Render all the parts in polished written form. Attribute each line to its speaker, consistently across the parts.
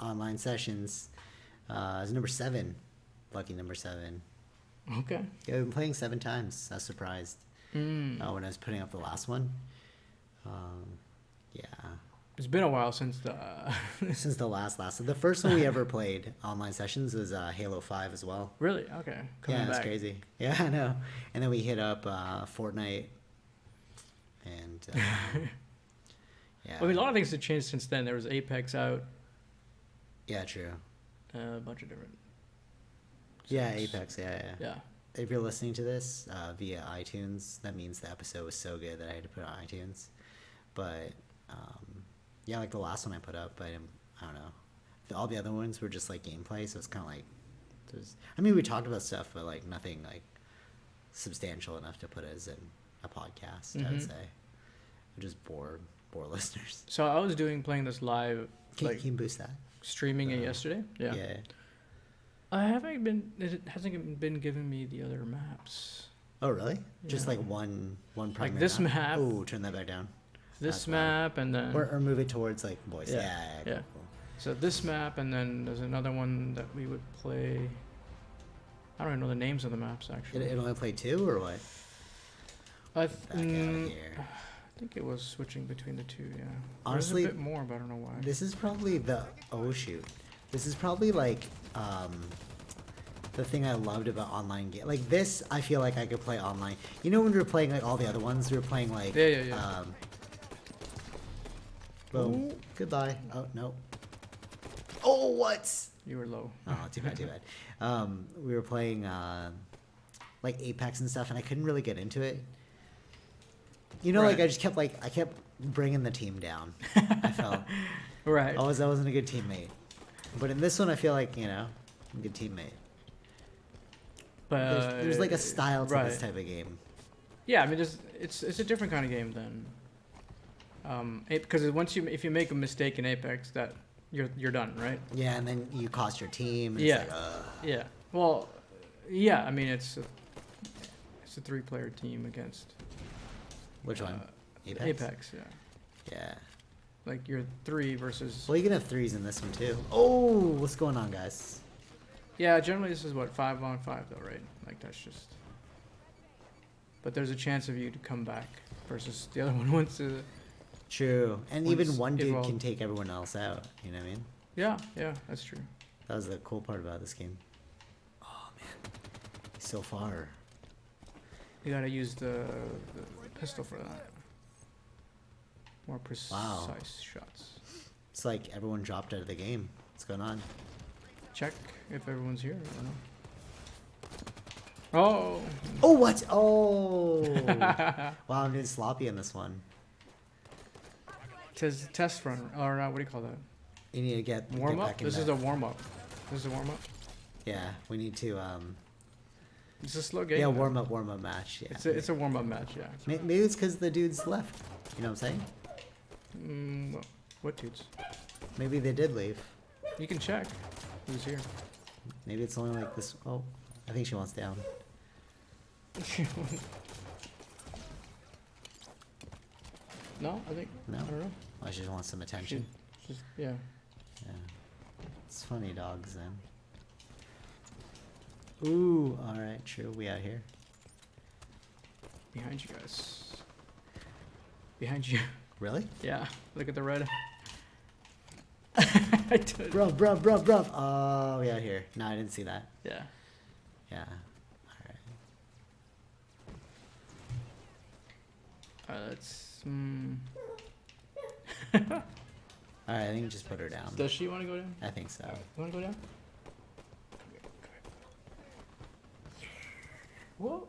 Speaker 1: online sessions. It's number 7. Lucky number 7.
Speaker 2: Okay.
Speaker 1: Yeah, I've been playing 7 times. I was surprised when I was putting up the last one. Yeah.
Speaker 2: It's been a while since the...
Speaker 1: Since the last. The first one we ever played online sessions was Halo 5 as well.
Speaker 2: Really? Okay.
Speaker 1: Yeah, it's crazy. Yeah, I know. And then we hit up Fortnite. And yeah.
Speaker 2: I mean, a lot of things have changed since then. There was Apex out.
Speaker 1: Yeah, true.
Speaker 2: A bunch of different...
Speaker 1: Yeah, Apex, yeah.
Speaker 2: Yeah.
Speaker 1: If you're listening to this via iTunes, that means the episode was so good that I had to put it on iTunes. But yeah, like the last one I put up, but I don't know. All the other ones were just like gameplay, so it's kind of like I mean, we talked about stuff, but like nothing like substantial enough to put as in a podcast. I would say, or just bore listeners.
Speaker 2: So I was playing this live.
Speaker 1: Can you boost that?
Speaker 2: Streaming it yesterday. Yeah.
Speaker 1: Yeah.
Speaker 2: I haven't been. It hasn't been giving me the other maps.
Speaker 1: Oh really? Yeah. Just like one primary.
Speaker 2: Like this map.
Speaker 1: Oh, turn that back down.
Speaker 2: This map and then.
Speaker 1: Or move it towards like voice.
Speaker 2: Yeah.
Speaker 1: Cool.
Speaker 2: So this map and then there's another one that we would play. I don't even know the names of the maps actually.
Speaker 1: It only played 2 or what?
Speaker 2: I think it was switching between the 2. Yeah.
Speaker 1: Honestly,
Speaker 2: there's a bit more, but I don't know why.
Speaker 1: This is probably This is probably like the thing I loved about online game. Like this, I feel like I could play online. You know when we were playing like all the other ones, we were playing like
Speaker 2: yeah.
Speaker 1: Boom. Goodbye. Oh no. Oh what?
Speaker 2: You were low.
Speaker 1: Oh, too bad. We were playing like Apex and stuff, and I couldn't really get into it. You know, like I just kept bringing the team down. I felt
Speaker 2: right.
Speaker 1: I wasn't a good teammate. But in this one, I feel like I'm a good teammate.
Speaker 2: But
Speaker 1: there's like a style to this type of game.
Speaker 2: Yeah, I mean, it's a different kind of game than because if you make a mistake in Apex, that you're done, right?
Speaker 1: Yeah, and then you cost your team. And
Speaker 2: yeah.
Speaker 1: It's like,
Speaker 2: yeah. Well, yeah. I mean, it's a 3-player team against.
Speaker 1: Which one? Apex.
Speaker 2: Apex. Yeah.
Speaker 1: Yeah.
Speaker 2: Like you're 3 versus.
Speaker 1: Well, you can have 3s in this one too. Oh, what's going on, guys?
Speaker 2: Yeah, generally this is what 5-on-5 though, right? Like that's just. But there's a chance of you to come back versus the other one wants to.
Speaker 1: True, and even one dude can take everyone else out. You know what I mean?
Speaker 2: Yeah, that's true.
Speaker 1: That was the cool part about this game. Oh man, he's so far.
Speaker 2: You gotta use the pistol for that. More precise shots.
Speaker 1: It's like everyone dropped out of the game. What's going on?
Speaker 2: Check if everyone's here. I don't know. Oh!
Speaker 1: Oh, what? Oh! Wow, I'm doing sloppy in this one.
Speaker 2: It says test run, or what do you call that?
Speaker 1: You need to get
Speaker 2: warm up.
Speaker 1: Back in
Speaker 2: This is a warm up. This is a warm up.
Speaker 1: Yeah, we need to.
Speaker 2: It's a slow game.
Speaker 1: Yeah, warm up match. Yeah,
Speaker 2: it's a warm up match. Yeah.
Speaker 1: Maybe it's because the dudes left. You know what I'm saying?
Speaker 2: What dudes?
Speaker 1: Maybe they did leave.
Speaker 2: You can check who's here.
Speaker 1: Maybe it's only like this. Oh, I think she wants down.
Speaker 2: No, I think.
Speaker 1: No.
Speaker 2: I don't know.
Speaker 1: Oh, she just wants some attention.
Speaker 2: Yeah.
Speaker 1: Yeah. It's funny, dogs. Then. Ooh. All right. True. We out here.
Speaker 2: Behind you guys. Behind you.
Speaker 1: Really?
Speaker 2: Yeah. Look at the red.
Speaker 1: Bruv. Oh, we out here. No, I didn't see that.
Speaker 2: Yeah.
Speaker 1: Yeah.
Speaker 2: Alright, let's.
Speaker 1: Alright, I think you just put her down.
Speaker 2: Does she want to go down?
Speaker 1: I think so.
Speaker 2: You want to go down? Whoa.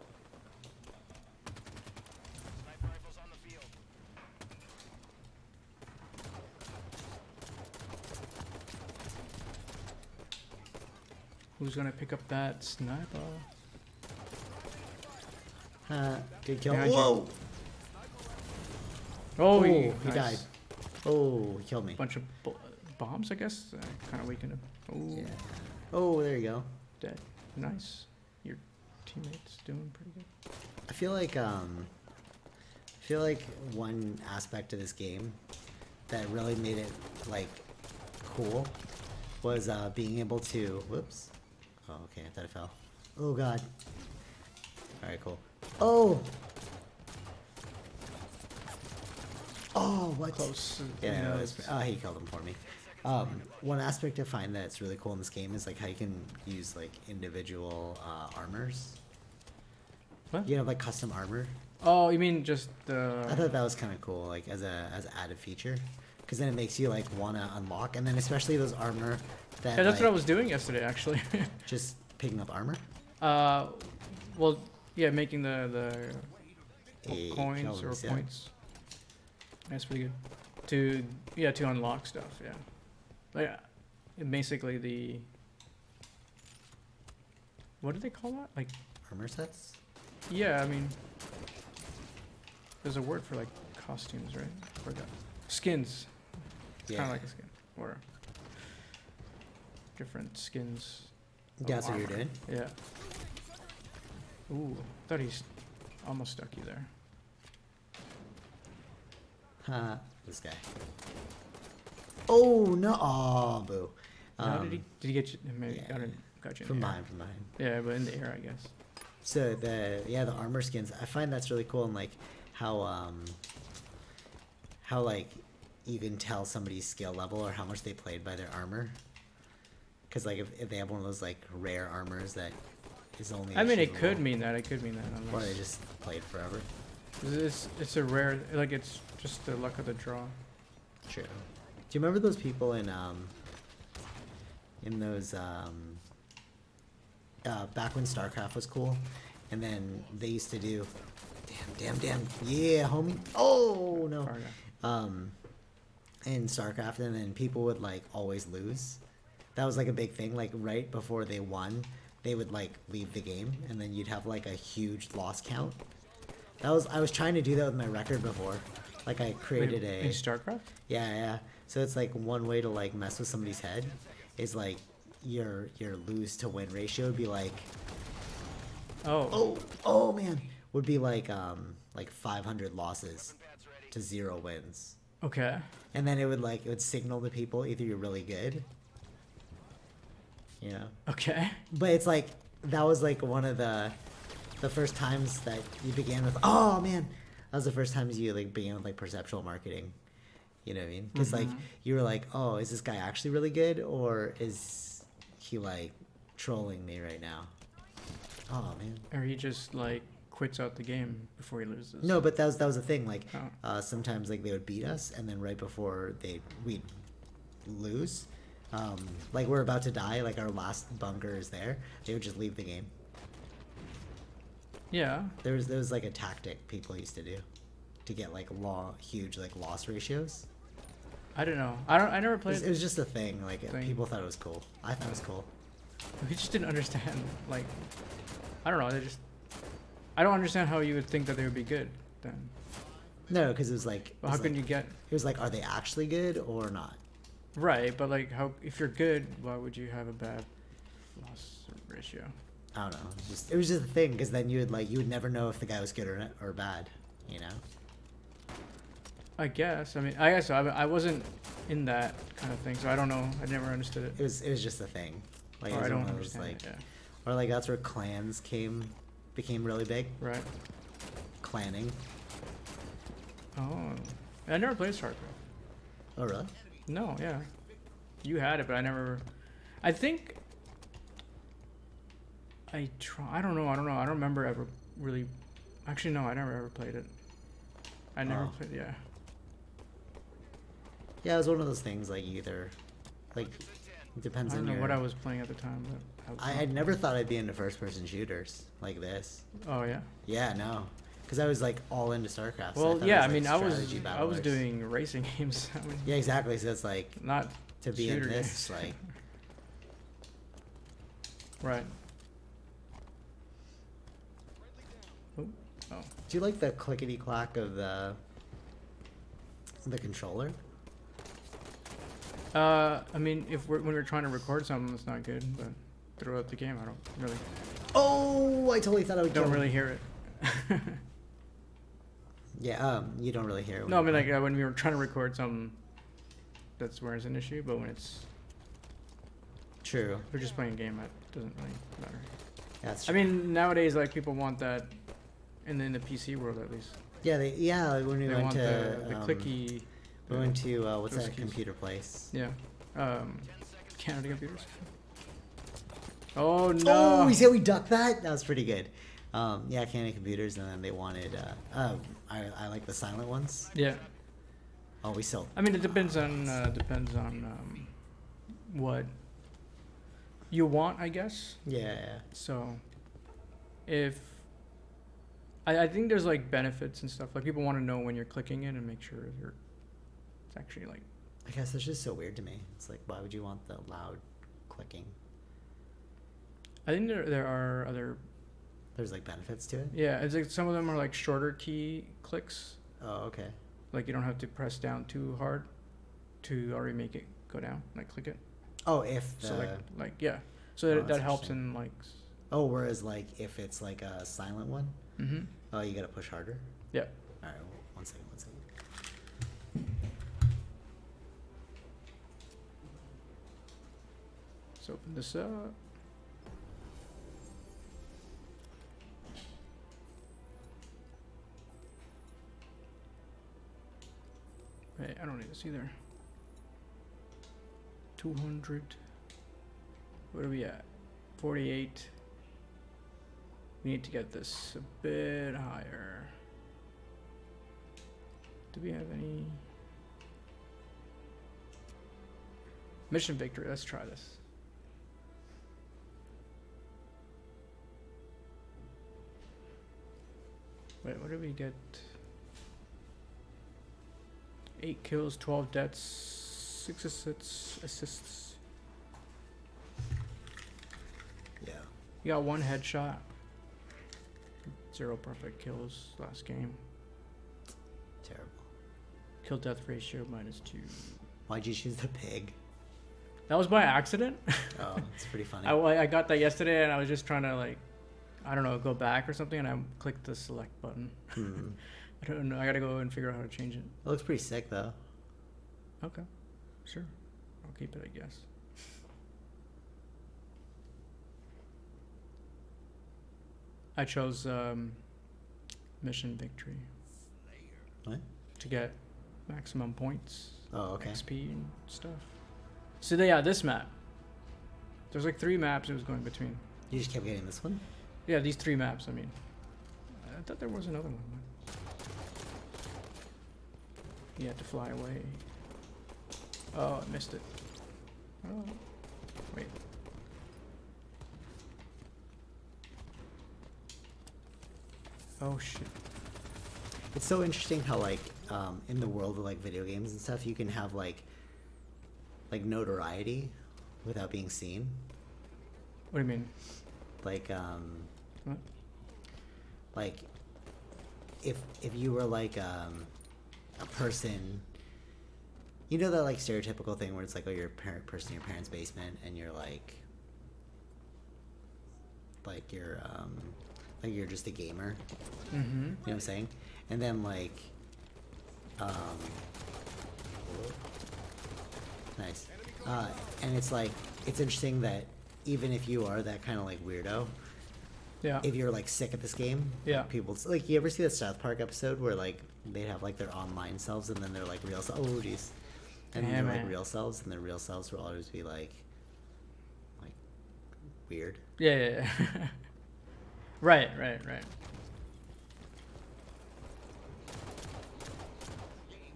Speaker 2: Who's gonna pick up that sniper?
Speaker 1: Good kill.
Speaker 2: Behind
Speaker 1: Whoa!
Speaker 2: Oh,
Speaker 1: he
Speaker 2: nice.
Speaker 1: died. Oh, he killed me.
Speaker 2: Bunch of bombs, I guess. Kind of weakened him. Oh.
Speaker 1: Yeah. Oh, there you go.
Speaker 2: Dead. Nice. Your teammate's doing pretty good.
Speaker 1: I feel like one aspect of this game that really made it like cool was being able to. Whoops. Oh, okay. I thought I fell. Oh God. All right, cool. Oh. Oh, what?
Speaker 2: Close.
Speaker 1: Yeah,
Speaker 2: No,
Speaker 1: it was, he killed him for me. One aspect I find that's really cool in this game is like how you can use like individual armors.
Speaker 2: What?
Speaker 1: You know, like custom armor.
Speaker 2: Oh, you mean just the?
Speaker 1: I thought that was kind of cool, like as an added feature, because then it makes you like wanna unlock, and then especially those armor that.
Speaker 2: Yeah, that's
Speaker 1: like,
Speaker 2: what I was doing yesterday, actually.
Speaker 1: Just picking up armor.
Speaker 2: Well, yeah, making the
Speaker 1: Hey,
Speaker 2: coins
Speaker 1: Kelvin,
Speaker 2: or
Speaker 1: yeah.
Speaker 2: points. That's pretty good. To unlock stuff. Yeah, like basically the. What do they call that? Like,
Speaker 1: Armor sets.
Speaker 2: yeah, I mean, there's a word for like costumes, right? For that. Skins. It's kind of like a skin, or different skins. of
Speaker 1: That's what you're
Speaker 2: armor.
Speaker 1: doing.
Speaker 2: Yeah. Ooh, thought he's almost stuck you there.
Speaker 1: Huh. This guy. Oh no! Oh, boo.
Speaker 2: How did he get you? Maybe
Speaker 1: yeah,
Speaker 2: got you in
Speaker 1: from
Speaker 2: the air.
Speaker 1: behind.
Speaker 2: Yeah, but in the air, I guess.
Speaker 1: So the armor skins, I find that's really cool, and like how like you can tell somebody's skill level or how much they played by their armor. Because like if they have one of those like rare armors that is only.
Speaker 2: I mean, it
Speaker 1: achievable,
Speaker 2: could mean that. It could mean that.
Speaker 1: Or they
Speaker 2: Unless
Speaker 1: just played forever.
Speaker 2: it's a rare. Like it's just the luck of the draw.
Speaker 1: True. Do you remember those people in those back when StarCraft was cool, and then they used to do, damn, yeah, homie. Oh no.
Speaker 2: Far down.
Speaker 1: In StarCraft, and then people would like always lose. That was like a big thing. Like right before they won, they would like leave the game, and then you'd have like a huge loss count. I was trying to do that with my record before. Like I created
Speaker 2: Wait, in StarCraft?
Speaker 1: Yeah. So it's like one way to like mess with somebody's head is like your lose to win ratio would be like oh man, would be like 500 losses to 0 wins.
Speaker 2: Okay.
Speaker 1: And then it would signal to people either you're really good, you know.
Speaker 2: Okay.
Speaker 1: But it's like that was like one of the first times that you began with. Oh man, that was the first times you like began with like perceptual marketing. You know what I mean? Because like you were like, oh, is this guy actually really good, or is he like trolling me right now? Oh man.
Speaker 2: Or he just like quits out the game before he loses.
Speaker 1: No, but that was the thing. Like
Speaker 2: Oh.
Speaker 1: sometimes like they would beat us, and then right before we'd lose, like we're about to die, like our last bunker is there, they would just leave the game.
Speaker 2: Yeah.
Speaker 1: There was like a tactic people used to do to get like huge like loss ratios.
Speaker 2: I don't know. I never
Speaker 1: It
Speaker 2: played.
Speaker 1: was just a thing. Like
Speaker 2: Thing.
Speaker 1: people thought it was cool. I thought it was cool.
Speaker 2: We just didn't understand. Like, I don't know. I don't understand how you would think that they would be good then.
Speaker 1: No, because it was like.
Speaker 2: Well, how can you get?
Speaker 1: It was like, are they actually good or not?
Speaker 2: Right, but like, how if you're good, why would you have a bad loss ratio?
Speaker 1: I don't know. It was just a thing, because then you would never know if the guy was good or bad. You know.
Speaker 2: I guess. I mean, I guess so. I wasn't in that kind of thing, so I don't know. I never understood it.
Speaker 1: It was just a thing. Like
Speaker 2: Or
Speaker 1: it was
Speaker 2: I don't
Speaker 1: one of those,
Speaker 2: understand
Speaker 1: like,
Speaker 2: it.
Speaker 1: or like that's where clans became really big.
Speaker 2: Yeah. Right.
Speaker 1: Clanning.
Speaker 2: Oh, I never played StarCraft.
Speaker 1: Oh really?
Speaker 2: No, yeah. You had it, but I never. I think. I don't know. I don't remember ever really. Actually, no. I never ever played it. I never
Speaker 1: Oh.
Speaker 2: played. Yeah.
Speaker 1: Yeah, it was one of those things. Like either, like, it depends
Speaker 2: I
Speaker 1: on
Speaker 2: don't know
Speaker 1: your.
Speaker 2: what I was playing at the time, but
Speaker 1: I had never thought I'd be into first-person shooters like this.
Speaker 2: Oh yeah.
Speaker 1: Yeah, no, because I was like all into StarCraft. So
Speaker 2: Well,
Speaker 1: thought it
Speaker 2: yeah.
Speaker 1: was,
Speaker 2: I
Speaker 1: like,
Speaker 2: mean,
Speaker 1: strategy
Speaker 2: I
Speaker 1: battle
Speaker 2: was
Speaker 1: wars.
Speaker 2: doing racing games. I mean,
Speaker 1: Yeah, exactly. So it's like
Speaker 2: not
Speaker 1: to be in
Speaker 2: shooter
Speaker 1: this,
Speaker 2: games.
Speaker 1: like,
Speaker 2: right. Oh.
Speaker 1: do you like the clickety clack of the controller?
Speaker 2: I mean, when we're trying to record something, it's not good. But throughout the game, I don't really
Speaker 1: Oh, I totally thought I would.
Speaker 2: don't
Speaker 1: kill him.
Speaker 2: really hear it.
Speaker 1: Yeah, you don't really hear it.
Speaker 2: No, I mean like when we were trying to record something, that's where it's an issue. But when it's
Speaker 1: True.
Speaker 2: If we're just playing a game, that doesn't really matter.
Speaker 1: That's
Speaker 2: I
Speaker 1: true.
Speaker 2: mean, nowadays, like, people want that in the PC world, at least.
Speaker 1: Yeah, like when we
Speaker 2: They
Speaker 1: went
Speaker 2: want
Speaker 1: to
Speaker 2: the clicky.
Speaker 1: we went to what's
Speaker 2: those
Speaker 1: that
Speaker 2: keys.
Speaker 1: computer place?
Speaker 2: Yeah. Canada Computers. Oh, no.
Speaker 1: Oh, you see how we ducked that? That was pretty good. Yeah, Canada Computers, and then they wanted. I like the silent ones.
Speaker 2: Yeah.
Speaker 1: Oh, we still.
Speaker 2: I mean, it depends on what you want, I guess.
Speaker 1: Yeah.
Speaker 2: So, if I think there's like benefits and stuff. Like people want to know when you're clicking it and make sure it's actually like.
Speaker 1: I guess it's just so weird to me. It's like, why would you want the loud clicking?
Speaker 2: I think there are other.
Speaker 1: There's like benefits to it.
Speaker 2: Yeah, it's like some of them are like shorter key clicks.
Speaker 1: Oh, okay.
Speaker 2: Like you don't have to press down too hard to already make it go down. Like click it.
Speaker 1: Oh, if the,
Speaker 2: So like yeah. So
Speaker 1: Oh,
Speaker 2: that
Speaker 1: that's
Speaker 2: helps
Speaker 1: interesting.
Speaker 2: in like.
Speaker 1: Oh, whereas like if it's like a silent one,
Speaker 2: Mm-hmm.
Speaker 1: oh, you gotta push harder.
Speaker 2: Yeah.
Speaker 1: All right, one second.
Speaker 2: Let's open this up. Wait, I don't need this either. 200. What are we at? 48. We need to get this a bit higher. Do we have any? Mission victory. Let's try this. Wait, what did we get? 8 kills, 12 deaths, 6 assists.
Speaker 1: Yeah.
Speaker 2: You got 1 headshot. 0 perfect kills last game.
Speaker 1: Terrible.
Speaker 2: Kill death ratio -2.
Speaker 1: Why'd you choose the pig?
Speaker 2: That was by accident.
Speaker 1: Oh, it's pretty funny.
Speaker 2: I got that yesterday and I was just trying to like, I don't know, go back or something and I clicked the select button.
Speaker 1: Hmm.
Speaker 2: I don't know. I gotta go and figure out how to change it.
Speaker 1: It looks pretty sick though.
Speaker 2: Okay, sure. I'll keep it, I guess. I chose mission victory.
Speaker 1: What?
Speaker 2: To get maximum points,
Speaker 1: Oh, okay.
Speaker 2: XP and stuff. So yeah, this map. There's like 3 maps it was going between.
Speaker 1: You just kept getting this one?
Speaker 2: Yeah, these 3 maps. I mean, I thought there was another one. You had to fly away. Oh, I missed it. Oh, wait. Oh shit.
Speaker 1: It's so interesting how like in the world of like video games and stuff, you can have like notoriety without being seen.
Speaker 2: What do you mean?
Speaker 1: Like
Speaker 2: What?
Speaker 1: like if you were like a person, you know, that like stereotypical thing where it's like, oh, you're a person in your parents' basement and you're like you're just a gamer.
Speaker 2: Mm-hmm.
Speaker 1: You know what I'm saying? And then like nice. And it's like, it's interesting that even if you are that kind of like weirdo,
Speaker 2: Yeah.
Speaker 1: if you're like sick at this game,
Speaker 2: Yeah.
Speaker 1: people like, you ever see the South Park episode where like they have like their online selves and then they're like real selves? Oh jeez. And
Speaker 2: Yeah,
Speaker 1: they're
Speaker 2: man.
Speaker 1: like real selves, and their real selves will always be like weird.
Speaker 2: Yeah. Right.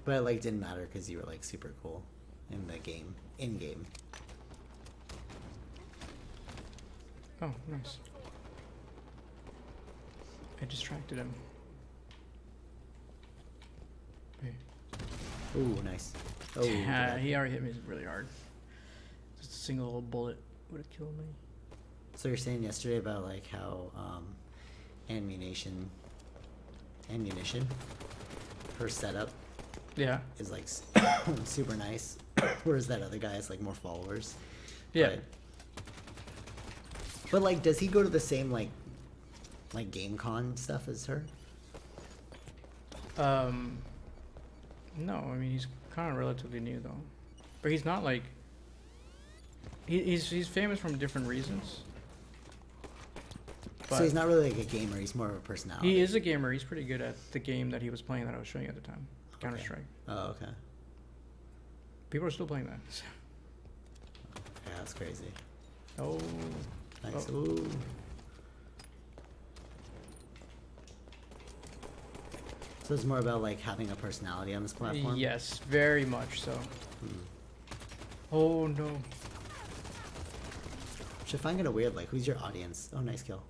Speaker 1: But it like didn't matter because you were like super cool in the game, in game.
Speaker 2: Oh, nice. I distracted him. Wait.
Speaker 1: Ooh, nice. Oh,
Speaker 2: Yeah, he already hit me really hard. Just a single bullet would have killed me.
Speaker 1: So you're saying yesterday about like how ammunition, her setup
Speaker 2: Yeah.
Speaker 1: is like super nice, whereas that other guy has like more followers.
Speaker 2: Yeah.
Speaker 1: But like, does he go to the same like game con stuff as her?
Speaker 2: No, I mean he's kind of relatively new though, but he's not like. He's famous from different reasons.
Speaker 1: So he's not really like a gamer. He's more of a personality.
Speaker 2: He is a gamer. He's pretty good at the game that he was playing that I was showing you at the time, Counter Strike.
Speaker 1: Oh, okay.
Speaker 2: People are still playing that.
Speaker 1: Yeah, that's crazy.
Speaker 2: Oh.
Speaker 1: Nice.
Speaker 2: Oh.
Speaker 1: Ooh. So it's more about like having a personality on this platform?
Speaker 2: Yes, very much so. Oh no.
Speaker 1: Which I find kind of weird. Like, who's your audience? Oh, nice kill.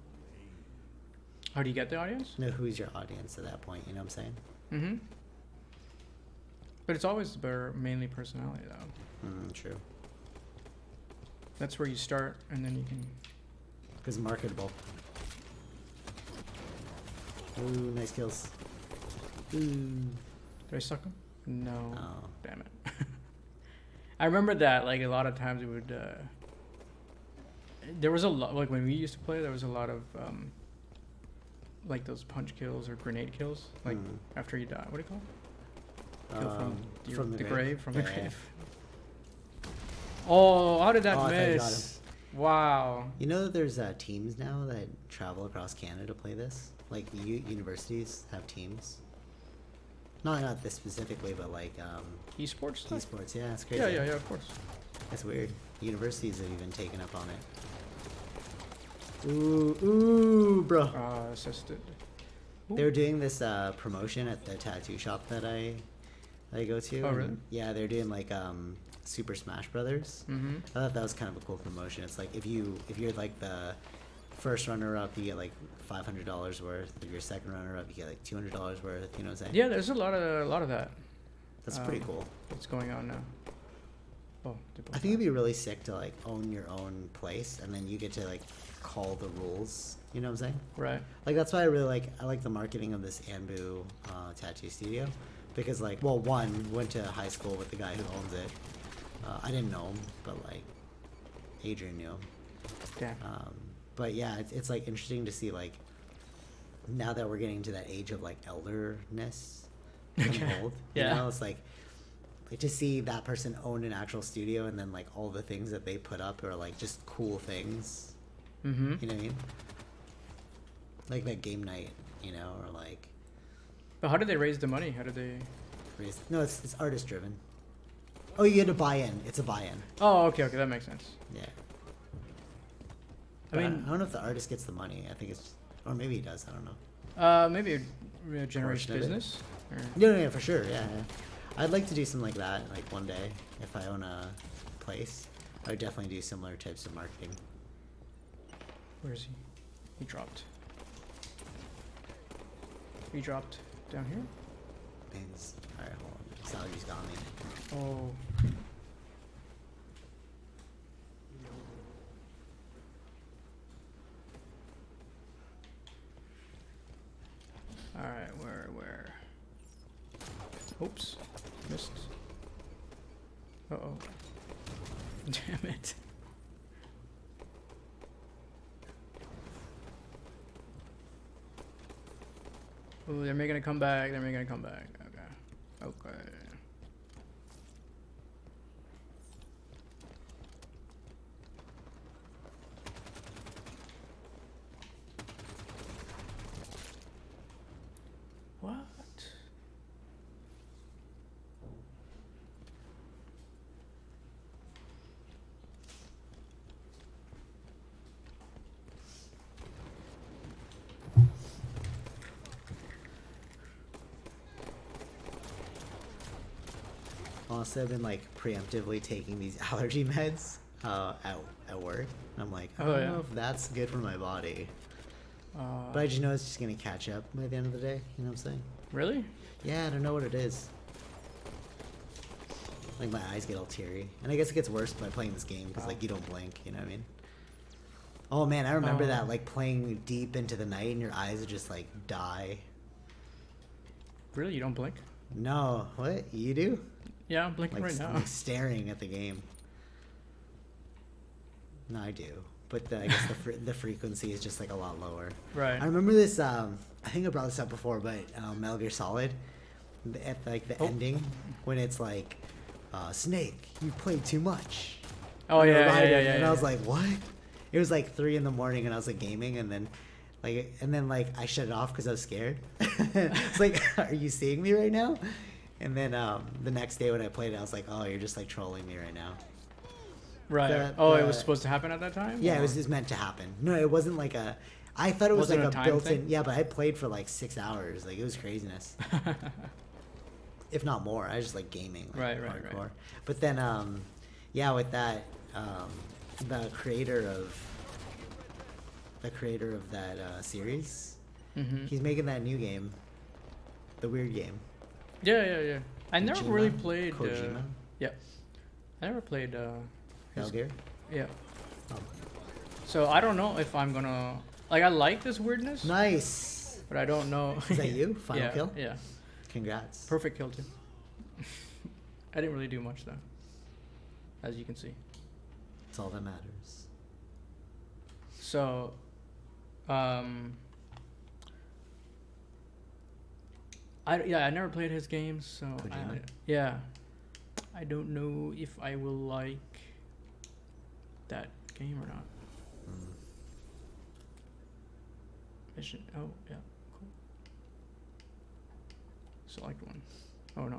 Speaker 2: How do you get the audience?
Speaker 1: No, who's your audience at that point? You know what I'm saying?
Speaker 2: Mm-hmm. But it's always mainly personality, though.
Speaker 1: True.
Speaker 2: That's where you start, and then you can...
Speaker 1: Because marketable. Ooh, nice kills. Ooh.
Speaker 2: Did I suck him? No.
Speaker 1: Oh.
Speaker 2: Damn it. I remember that, like, a lot of times it would... there was a lot... Like, when we used to play, there was a lot of... like those punch kills or grenade kills. Like, after you die. What do you call it? Kill from the grave. From the grave. Oh, how did that miss? Wow.
Speaker 1: You know that there's teams now that travel across Canada to play this? Like, universities have teams. Not this specifically, but like...
Speaker 2: esports stuff?
Speaker 1: Esports, yeah, it's crazy.
Speaker 2: Yeah, of course.
Speaker 1: That's weird. Universities have even taken up on it. Ooh, bro.
Speaker 2: Assisted. Ooh.
Speaker 1: They were doing this promotion at the tattoo shop that I go to.
Speaker 2: Oh, really?
Speaker 1: Yeah, they're doing like Super Smash Brothers.
Speaker 2: Mm-hmm.
Speaker 1: I thought that was kind of a cool promotion. It's like if you're like the first runner up, you get like $500 worth. If you're second runner up, you get like $200 worth. You know what I'm saying?
Speaker 2: Yeah, there's a lot of that.
Speaker 1: That's pretty cool.
Speaker 2: What's going on now? Oh,
Speaker 1: I think it'd be really sick to like own your own place, and then you get to like call the rules. You know what I'm saying?
Speaker 2: Right.
Speaker 1: Like that's why I really like the marketing of this Anbu tattoo studio, because like, well, one, went to high school with the guy who owns it. I didn't know him, but like Adrian knew him.
Speaker 2: Damn.
Speaker 1: But yeah, it's like interesting to see like now that we're getting to that age of like elderness,
Speaker 2: Okay.
Speaker 1: old.
Speaker 2: Yeah.
Speaker 1: You know, it's like to see that person own an actual studio, and then like all the things that they put up are like just cool things.
Speaker 2: Mm-hmm.
Speaker 1: You know what I mean? Like that game night, you know, or like.
Speaker 2: But how did they raise the money? How did they?
Speaker 1: No, it's artist driven. Oh, you get a buy-in. It's a buy-in.
Speaker 2: Oh, okay, that makes sense.
Speaker 1: Yeah.
Speaker 2: I mean,
Speaker 1: I don't know if the artist gets the money. I think it's, or maybe he does. I don't know.
Speaker 2: maybe it generates business. Or...
Speaker 1: Yeah, for sure. Yeah. I'd like to do something like that, like one day, if I own a place. I would definitely do similar types of marketing.
Speaker 2: Where is he? He dropped. He dropped down here?
Speaker 1: Things. Alright, hold on. Salary's got me.
Speaker 2: Oh. Alright, where? Oops. Missed. Uh-oh. Damn it. Oh, they're making a comeback. Okay. What?
Speaker 1: Honestly, I've been like preemptively taking these allergy meds at work. I'm like, I don't know if that's good for my body. But I just know it's just gonna catch up by the end of the day. You know what I'm saying?
Speaker 2: Really?
Speaker 1: Yeah, I don't know what it is. Like my eyes get all teary, and I guess it gets worse by playing this game because like you don't blink. You know what I mean? Oh man, I remember that, like playing deep into the night and your eyes would just like die.
Speaker 2: Really? You don't blink?
Speaker 1: No, what? You do?
Speaker 2: Yeah, I'm blinking
Speaker 1: Like,
Speaker 2: right now.
Speaker 1: like staring at the game. No, I do, but I guess the frequency is just like a lot lower.
Speaker 2: Right.
Speaker 1: I remember this. I think I brought this up before, but Metal Gear Solid, at like the ending when it's like, Snake, you played too much.
Speaker 2: Oh
Speaker 1: We were
Speaker 2: yeah,
Speaker 1: riding,
Speaker 2: yeah.
Speaker 1: and I was like, what? It was like 3 in the morning, and I was like gaming, and then I shut it off because I was scared. It's like, are you seeing me right now? And then the next day when I played it, I was like, oh, you're just like trolling me right now.
Speaker 2: Right. It was supposed to happen at that time.
Speaker 1: Yeah,
Speaker 2: or?
Speaker 1: it was just meant to happen. No, it wasn't like a. I thought it was
Speaker 2: Wasn't
Speaker 1: like
Speaker 2: a
Speaker 1: a
Speaker 2: time
Speaker 1: built-in.
Speaker 2: thing?
Speaker 1: Yeah, but I played for like 6 hours. Like it was craziness. If not more. I was just like gaming, like
Speaker 2: Right.
Speaker 1: hardcore. But then, yeah, with that, the creator of that series,
Speaker 2: Mm-hmm.
Speaker 1: he's making that new game, the weird game.
Speaker 2: Yeah. I never really
Speaker 1: Kojima?
Speaker 2: played.
Speaker 1: Kojima?
Speaker 2: Yeah. I never played.
Speaker 1: Metal Gear.
Speaker 2: Yeah.
Speaker 1: Oh.
Speaker 2: So I don't know if I'm gonna like. I like this weirdness,
Speaker 1: Nice.
Speaker 2: but I don't know.
Speaker 1: Is that you? Final
Speaker 2: yeah,
Speaker 1: kill.
Speaker 2: Yeah.
Speaker 1: Congrats.
Speaker 2: Perfect kill too. I didn't really do much though, as you can see.
Speaker 1: That's all that matters.
Speaker 2: So, I never played his games, so
Speaker 1: Kojima?
Speaker 2: I don't know if I will like that game or not. Mission. Oh yeah, cool. Select one. Oh no.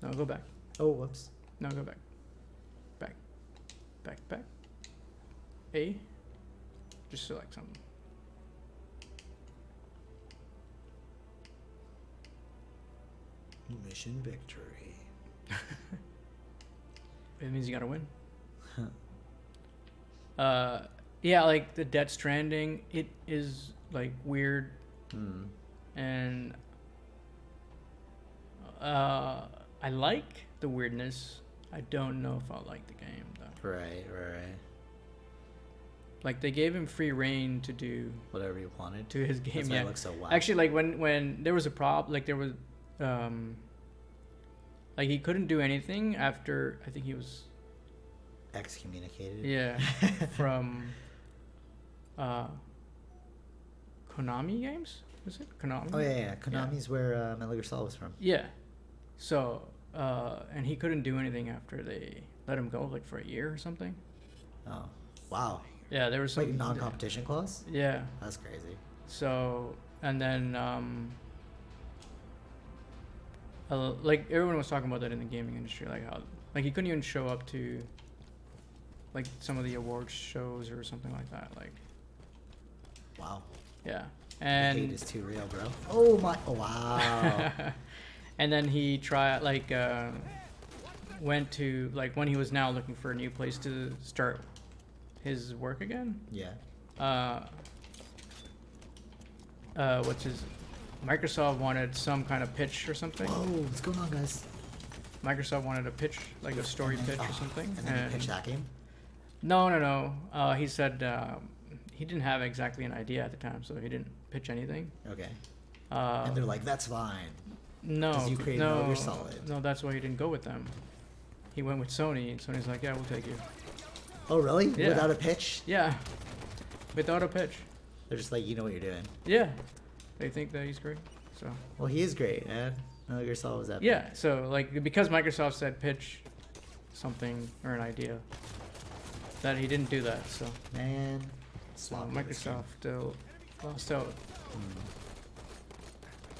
Speaker 2: No, go back.
Speaker 1: Oh, whoops.
Speaker 2: No, go back. Back. A. Just select something.
Speaker 1: Mission victory.
Speaker 2: It means you gotta win. Yeah, like the Death Stranding, it is like weird, and I like the weirdness. I don't know if I'll like the game though.
Speaker 1: Right.
Speaker 2: Like they gave him free reign to do
Speaker 1: Whatever you wanted.
Speaker 2: to his game.
Speaker 1: That's why
Speaker 2: Yeah,
Speaker 1: it looks so wild.
Speaker 2: actually, like when there was a problem, like there was, like he couldn't do anything after I think he was
Speaker 1: Excommunicated.
Speaker 2: yeah from Konami games. Is it Konami?
Speaker 1: Oh yeah. Konami's where Metal Gear Solid was from.
Speaker 2: Yeah. So and he couldn't do anything after they let him go, like for a year or something.
Speaker 1: Oh, wow.
Speaker 2: Yeah, there was some
Speaker 1: Like non-competition clause.
Speaker 2: Yeah.
Speaker 1: That's crazy.
Speaker 2: So and then like everyone was talking about that in the gaming industry, like how like he couldn't even show up to like some of the awards shows or something like that. Like
Speaker 1: Wow.
Speaker 2: yeah,
Speaker 1: The
Speaker 2: and
Speaker 1: hate is too real, bro. Oh my. Oh wow.
Speaker 2: and then he tried like went to like when he was now looking for a new place to start his work again.
Speaker 1: Yeah.
Speaker 2: What's his Microsoft wanted some kind of pitch or something.
Speaker 1: Whoa, what's going on, guys?
Speaker 2: Microsoft wanted a pitch, like a story pitch or something.
Speaker 1: And then you pitch that game.
Speaker 2: No. He said he didn't have exactly an idea at the time, so he didn't pitch anything.
Speaker 1: Okay. And they're like, that's fine.
Speaker 2: No,
Speaker 1: 'Cause you created Metal Gear Solid.
Speaker 2: No, that's why he didn't go with them. He went with Sony, and Sony's like, yeah, we'll take you.
Speaker 1: Oh really?
Speaker 2: Yeah.
Speaker 1: Without a pitch?
Speaker 2: Yeah, without a pitch.
Speaker 1: They're just like, you know what you're doing.
Speaker 2: Yeah, they think that he's great. So
Speaker 1: Well, he is great, man. Metal Gear Solid was epic.
Speaker 2: yeah, so like because Microsoft said pitch something or an idea, that he didn't do that. So
Speaker 1: Man.
Speaker 2: so
Speaker 1: Sloppy this game.
Speaker 2: Microsoft still lost out.
Speaker 1: Hmm.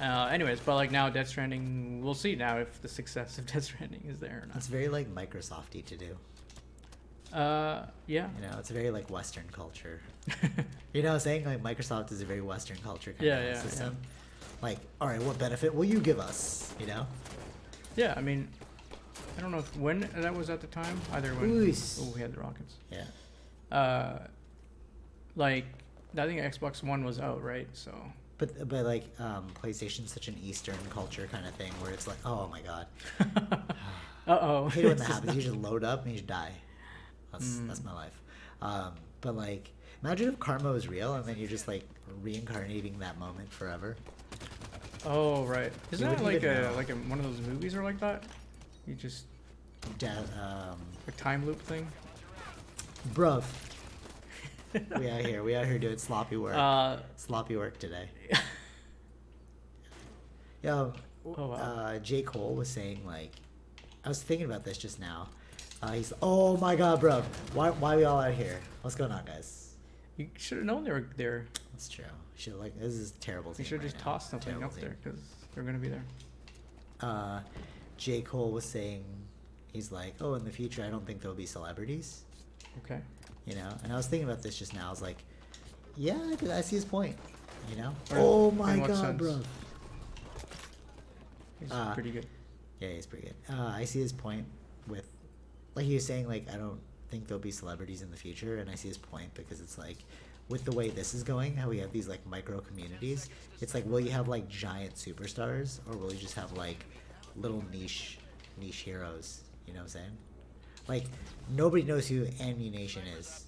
Speaker 2: Anyways, but like now Death Stranding, we'll see now if the success of Death Stranding is there or not.
Speaker 1: It's very like Microsoft-y to do.
Speaker 2: Yeah.
Speaker 1: You know, it's a very like Western culture. You know what I'm saying? Like Microsoft is a very Western culture kind
Speaker 2: Yeah,
Speaker 1: of
Speaker 2: yeah,
Speaker 1: system. Like, all right, what benefit will you give us? You know?
Speaker 2: Yeah, I mean, I don't know if when that was at the time. Either when
Speaker 1: Oos.
Speaker 2: we had the Rockets.
Speaker 1: Yeah.
Speaker 2: Like I think Xbox One was out, right? So
Speaker 1: But like PlayStation's such an Eastern culture kind of thing where it's like, oh my god.
Speaker 2: uh-oh.
Speaker 1: I hate it when that happens. You just load up and you just die. That's my life. But like, imagine if karma was real and then you're just like reincarnating that moment forever.
Speaker 2: Oh right. Isn't that
Speaker 1: wouldn't
Speaker 2: like
Speaker 1: even
Speaker 2: a
Speaker 1: know.
Speaker 2: like a, one of those movies or like that? You just a time loop thing.
Speaker 1: Bruv. We out here doing sloppy work. Sloppy work today. Yo,
Speaker 2: Oh, wow.
Speaker 1: J. Cole was saying like, I was thinking about this just now. He's, oh my god, bro. Why are we all out here? What's going on, guys?
Speaker 2: You should have known they were there.
Speaker 1: That's true. Should like this is terrible.
Speaker 2: You should have just tossed something
Speaker 1: Terrible
Speaker 2: up
Speaker 1: team.
Speaker 2: there because they're gonna be there.
Speaker 1: J. Cole was saying, he's like, oh, in the future, I don't think there'll be celebrities.
Speaker 2: Okay.
Speaker 1: You know, and I was thinking about this just now. I was like, yeah, I see his point. You know?
Speaker 2: Or
Speaker 1: Oh my
Speaker 2: in what
Speaker 1: god,
Speaker 2: sense?
Speaker 1: bro.
Speaker 2: He's pretty good.
Speaker 1: Yeah, he's pretty good. I see his point with, like he was saying, like, I don't think there'll be celebrities in the future, and I see his point because it's like, with the way this is going, how we have these like micro communities, it's like, will you have like giant superstars, or will you just have like little niche heroes? You know what I'm saying? Like, nobody knows who Ammunition is.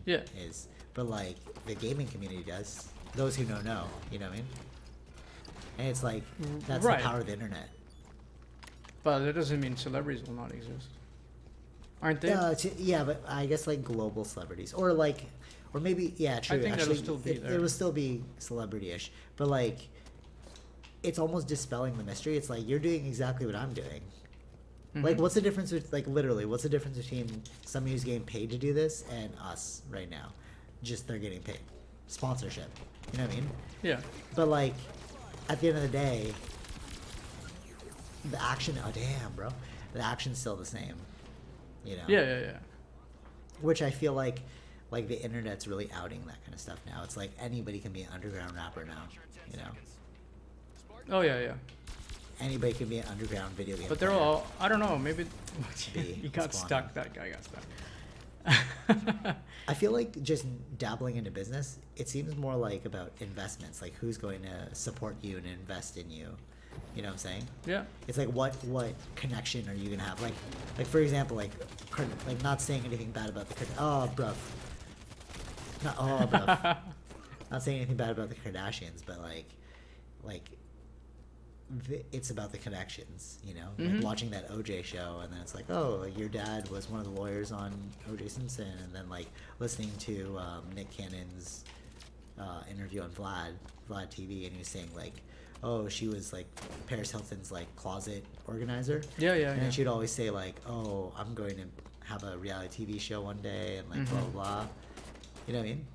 Speaker 2: Yeah.
Speaker 1: Is, but like the gaming community does. Those who know. You know what I mean? And it's like, that's
Speaker 2: Right.
Speaker 1: the power of the internet.
Speaker 2: But that doesn't mean celebrities will not exist. Aren't they?
Speaker 1: Yeah, but I guess like global celebrities, or maybe, yeah, true.
Speaker 2: I think that'll
Speaker 1: Actually,
Speaker 2: still be there.
Speaker 1: it will still be celebrity-ish, but like, it's almost dispelling the mystery. It's like, you're doing exactly what I'm doing. Like,
Speaker 2: Mhm.
Speaker 1: what's the difference with, like, literally, what's the difference between somebody who's getting paid to do this and us right now? Just they're getting paid. Sponsorship. You know what I mean?
Speaker 2: Yeah.
Speaker 1: But like, at the end of the day, the action, oh damn, bro. The action's still the same. You know?
Speaker 2: Yeah.
Speaker 1: Which I feel like the internet's really outing that kind of stuff now. It's like anybody can be an underground rapper now, you know?
Speaker 2: Oh yeah.
Speaker 1: Anybody can be an underground video game
Speaker 2: But they're
Speaker 1: player.
Speaker 2: all, I don't know, maybe
Speaker 1: B,
Speaker 2: he got
Speaker 1: spawn.
Speaker 2: stuck. That guy got stuck.
Speaker 1: I feel like just dabbling into business, it seems more like about investments, like who's going to support you and invest in you. You know what I'm saying?
Speaker 2: Yeah.
Speaker 1: It's like what connection are you gonna have? Like for example, like not saying anything bad about the not saying anything bad about the Kardashians, but it's about the connections, you know?
Speaker 2: Mhm.
Speaker 1: Like watching that OJ show, and then it's like, oh, like your dad was one of the lawyers on OJ Simpson, and then like listening to Nick Cannon's interview on Vlad TV, and he was saying like, oh, she was like Paris Hilton's like closet organizer.
Speaker 2: Yeah.
Speaker 1: And then she'd always say like, oh, I'm going to have a reality TV show one day, and like blah blah blah. You know what I mean?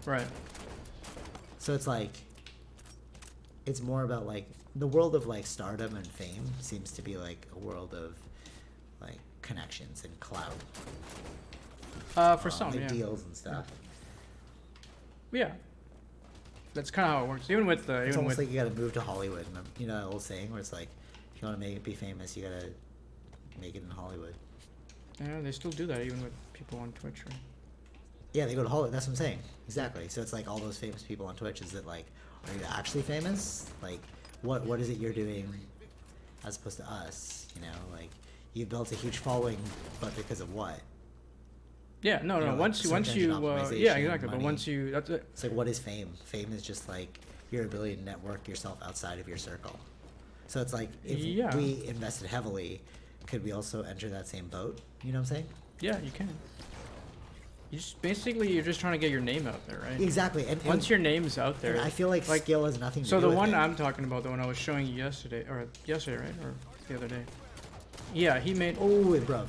Speaker 2: Right.
Speaker 1: So it's like, it's more about like the world of like stardom and fame seems to be like a world of like connections and clout.
Speaker 2: For some,
Speaker 1: like
Speaker 2: yeah.
Speaker 1: deals and stuff.
Speaker 2: Yeah. That's kind of how it works. Even with
Speaker 1: It's almost like you gotta move to Hollywood. You know that old saying where it's like, if you want to be famous, you gotta make it in Hollywood.
Speaker 2: Yeah, they still do that even with people on Twitch, right?
Speaker 1: Yeah, they go to Hollywood. That's what I'm saying. Exactly. So it's like all those famous people on Twitch. Is it like, are you actually famous? Like, what is it you're doing, as opposed to us? You know, like you've built a huge following, but because of what?
Speaker 2: Yeah, no.
Speaker 1: Like
Speaker 2: Once
Speaker 1: search
Speaker 2: you,
Speaker 1: engine
Speaker 2: yeah,
Speaker 1: optimization,
Speaker 2: exactly. But
Speaker 1: money.
Speaker 2: once you, that's it.
Speaker 1: It's like, what is fame? Fame is just like your ability to network yourself outside of your circle. So it's like, if
Speaker 2: Yeah.
Speaker 1: we invested heavily, could we also enter that same boat? You know what I'm saying?
Speaker 2: Yeah, you can. You just basically you're just trying to get your name out there, right?
Speaker 1: Exactly. And
Speaker 2: Once your name's out there,
Speaker 1: and I feel like skill has nothing to
Speaker 2: so
Speaker 1: do
Speaker 2: the
Speaker 1: with
Speaker 2: one
Speaker 1: it.
Speaker 2: I'm talking about, the one I was showing you yesterday, right, or the other day. Yeah, he made.
Speaker 1: Oh, wait, bruv.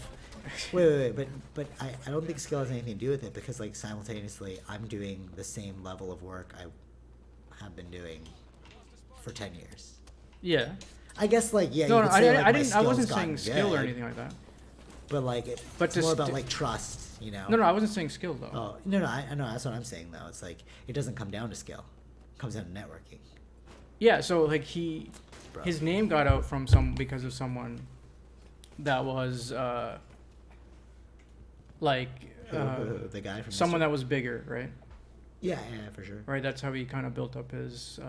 Speaker 1: Wait, but I don't think skill has anything to do with it, because like simultaneously I'm doing the same level of work I have been doing for 10 years.
Speaker 2: Yeah.
Speaker 1: I guess like, yeah,
Speaker 2: No,
Speaker 1: you
Speaker 2: no,
Speaker 1: could say, like, my
Speaker 2: I
Speaker 1: skills
Speaker 2: wasn't
Speaker 1: gotten
Speaker 2: saying skill or
Speaker 1: good,
Speaker 2: anything like that.
Speaker 1: But like,
Speaker 2: But
Speaker 1: it's
Speaker 2: to
Speaker 1: more about
Speaker 2: st-
Speaker 1: like trust, you know?
Speaker 2: No, I wasn't saying skill though.
Speaker 1: Oh, no, I know, that's what I'm saying though. It's like, it doesn't come down to skill. It comes down to networking.
Speaker 2: Yeah, so like
Speaker 1: Bro.
Speaker 2: his name got out from because of someone that was
Speaker 1: The guy from
Speaker 2: someone
Speaker 1: Mr.
Speaker 2: that was bigger, right?
Speaker 1: Yeah, for sure.
Speaker 2: Right. That's how he kind of built up his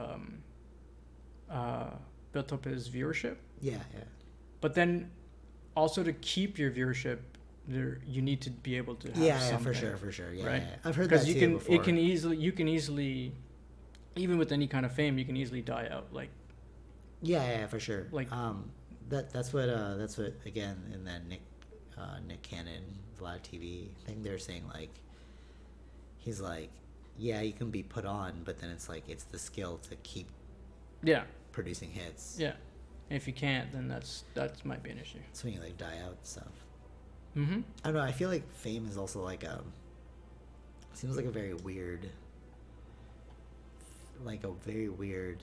Speaker 2: viewership.
Speaker 1: Yeah.
Speaker 2: But then, also to keep your viewership, you need to be able to have
Speaker 1: Yeah,
Speaker 2: something,
Speaker 1: for sure. Yeah,
Speaker 2: right?
Speaker 1: yeah. I've heard that
Speaker 2: Because
Speaker 1: too before.
Speaker 2: you can easily, even with any kind of fame, you can easily die out. Like,
Speaker 1: Yeah, for sure.
Speaker 2: Like-
Speaker 1: That's what again in that Nick Cannon Vlad TV thing they're saying, like, he's like, yeah, you can be put on, but then it's like it's the skill to keep
Speaker 2: yeah,
Speaker 1: producing hits.
Speaker 2: yeah, And if you can't, then that might be an issue.
Speaker 1: That's when you like die out and stuff.
Speaker 2: Mm-hmm.
Speaker 1: I don't know. I feel like fame is also like seems like a very weird. Like a very weird.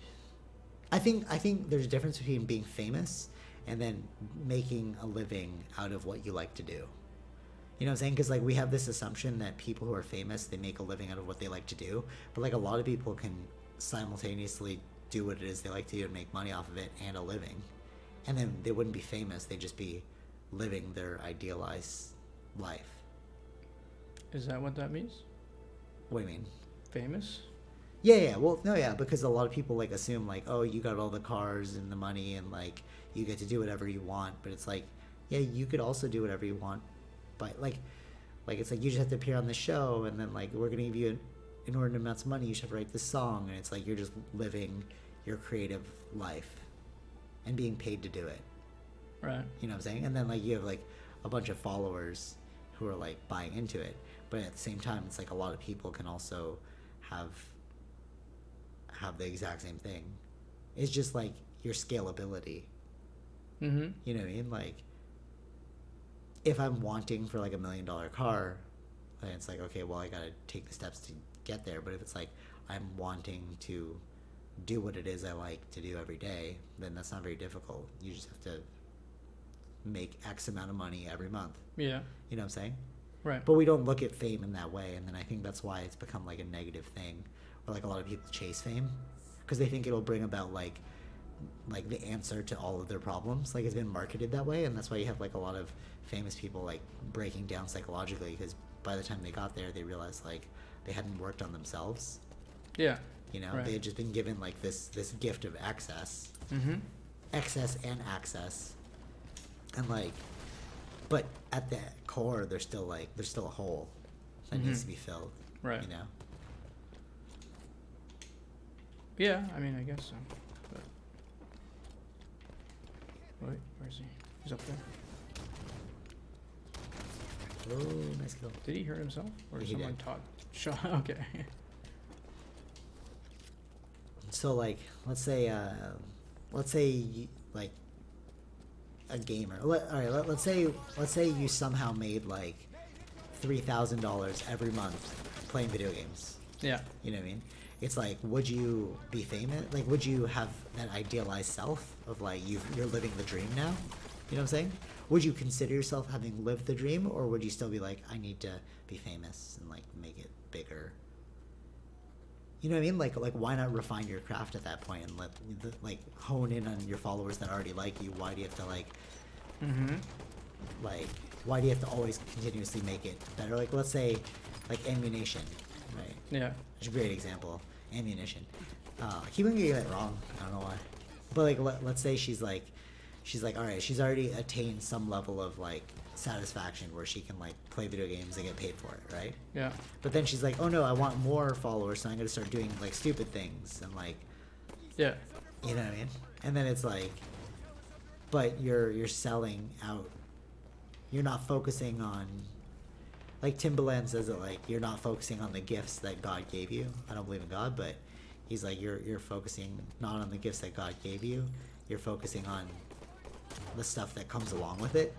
Speaker 1: I think there's a difference between being famous and then making a living out of what you like to do. You know what I'm saying? Because like we have this assumption that people who are famous, they make a living out of what they like to do. But like a lot of people can simultaneously do what it is they like to do and make money off of it and a living. And then they wouldn't be famous. They'd just be living their idealized life.
Speaker 2: Is that what that means?
Speaker 1: What do you mean?
Speaker 2: Famous?
Speaker 1: Yeah. Well, no, yeah, because a lot of people like assume like, oh, you got all the cars and the money and like you get to do whatever you want. But it's like, yeah, you could also do whatever you want. But like it's like you just have to appear on the show and then like we're gonna give you an inordinate amounts of money. You should have to write this song, and it's like you're just living your creative life and being paid to do it.
Speaker 2: Right.
Speaker 1: You know what I'm saying? And then like you have like a bunch of followers who are like buying into it. But at the same time, it's like a lot of people can also have the exact same thing. It's just like your scalability.
Speaker 2: Mm-hmm.
Speaker 1: You know what I mean? Like if I'm wanting for like $1 million car, then it's like, okay, well, I gotta take the steps to get there. But if it's like I'm wanting to do what it is I like to do every day, then that's not very difficult. You just have to make X amount of money every month.
Speaker 2: Yeah.
Speaker 1: You know what I'm saying?
Speaker 2: Right.
Speaker 1: But we don't look at fame in that way, and then I think that's why it's become like a negative thing, where like a lot of people chase fame because they think it'll bring about like the answer to all of their problems. Like it's been marketed that way, and that's why you have like a lot of famous people like breaking down psychologically because by the time they got there, they realized like they hadn't worked on themselves.
Speaker 2: Yeah.
Speaker 1: You know,
Speaker 2: Right.
Speaker 1: they had just been given like this gift of excess, excess and access, and like. But at the core, there's still a hole that needs to be filled.
Speaker 2: Right.
Speaker 1: You know.
Speaker 2: Yeah, I mean, I guess so. But... Wait, where is he? He's up there.
Speaker 1: Oh, nice kill.
Speaker 2: Did he hurt himself, or
Speaker 1: He
Speaker 2: someone
Speaker 1: did.
Speaker 2: shot? Okay.
Speaker 1: So like, let's say like a gamer. Let's say you somehow made like $3,000 every month playing video games.
Speaker 2: Yeah.
Speaker 1: You know what I mean? It's like, would you be famous? Like, would you have that idealized self of like you're living the dream now? You know what I'm saying? Would you consider yourself having lived the dream, or would you still be like, I need to be famous and like make it bigger? You know what I mean? Like why not refine your craft at that point and like hone in on your followers that already like you? Why do you have to like why do you have to always continuously make it better? Like let's say like Ammunition, right?
Speaker 2: Yeah.
Speaker 1: It's a great example. Ammunition. I keep on getting that wrong. I don't know why. But like let's say she's like all right, she's already attained some level of like satisfaction where she can like play video games and get paid for it, right?
Speaker 2: Yeah.
Speaker 1: But then she's like, oh no, I want more followers, so I'm gonna start doing like stupid things and like,
Speaker 2: Yeah.
Speaker 1: you know what I mean? And then it's like, but you're selling out. You're not focusing on, like Timbaland says it, like you're not focusing on the gifts that God gave you. I don't believe in God, but he's like you're focusing not on the gifts that God gave you. You're focusing on the stuff that comes along with it,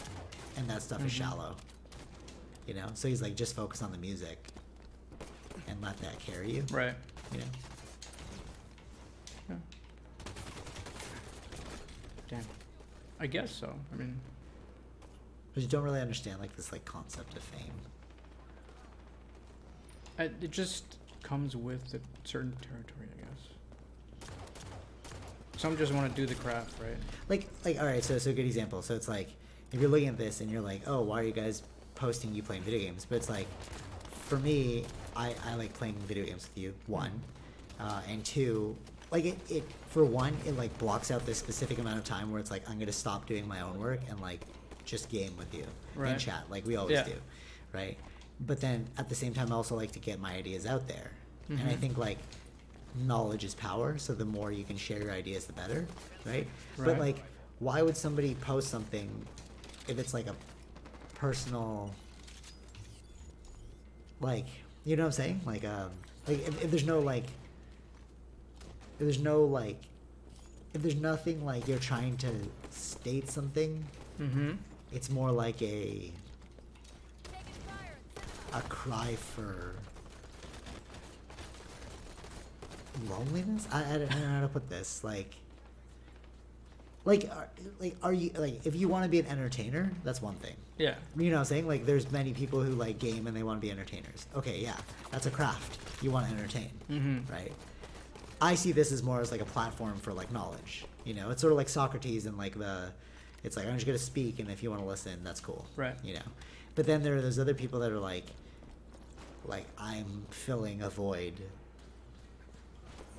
Speaker 1: and that stuff is shallow. You know, so he's like, just focus on the music and let that carry you.
Speaker 2: Right.
Speaker 1: You know.
Speaker 2: Yeah. Damn. I guess so. I mean,
Speaker 1: But you don't really understand like this like concept of fame.
Speaker 2: it just comes with a certain territory, I guess. Some just want to do the craft, right?
Speaker 1: Like all right, so a good example. So it's like if you're looking at this and you're like, oh, why are you guys posting you playing video games? But it's like, for me, I like playing video games with you. One, and two, like it for one, it like blocks out this specific amount of time where it's like I'm gonna stop doing my own work and like just game with you
Speaker 2: Right.
Speaker 1: and chat like we always do, right? But then at the same time, I also like to get my ideas out there, and I think like knowledge is power. So the more you can share your ideas, the better, right? But
Speaker 2: Right.
Speaker 1: like, why would somebody post something if it's like a personal, like, you know what I'm saying? Like if there's no like if there's nothing like you're trying to state something,
Speaker 2: Mm-hmm.
Speaker 1: it's more like a cry for loneliness. I don't know how to put this. Are you like if you want to be an entertainer, that's one thing.
Speaker 2: Yeah.
Speaker 1: You know what I'm saying? Like there's many people who like game and they want to be entertainers. Okay, yeah, that's a craft. You want to entertain,
Speaker 2: Mm-hmm.
Speaker 1: right? I see this as more as like a platform for like knowledge. You know, it's sort of like Socrates and like it's like I'm just gonna speak and if you want to listen, that's cool.
Speaker 2: Right.
Speaker 1: You know, but then there are those other people that are like I'm filling a void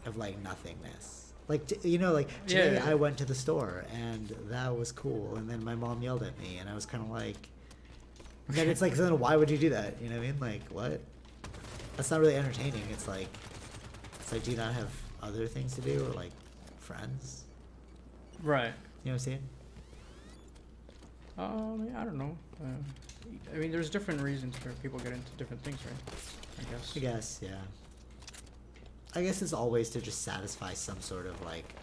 Speaker 1: of like nothingness. Like you know, like today
Speaker 2: Yeah.
Speaker 1: I went to the store and that was cool, and then my mom yelled at me, and I was kind of like, then it's like, then why would you do that? You know what I mean? Like what? That's not really entertaining. It's like, do you not have other things to do or like friends?
Speaker 2: Right.
Speaker 1: You know what I'm saying?
Speaker 2: I don't know. I mean, there's different reasons for people get into different things, right? I guess.
Speaker 1: Yeah. I guess it's always to just satisfy some sort of like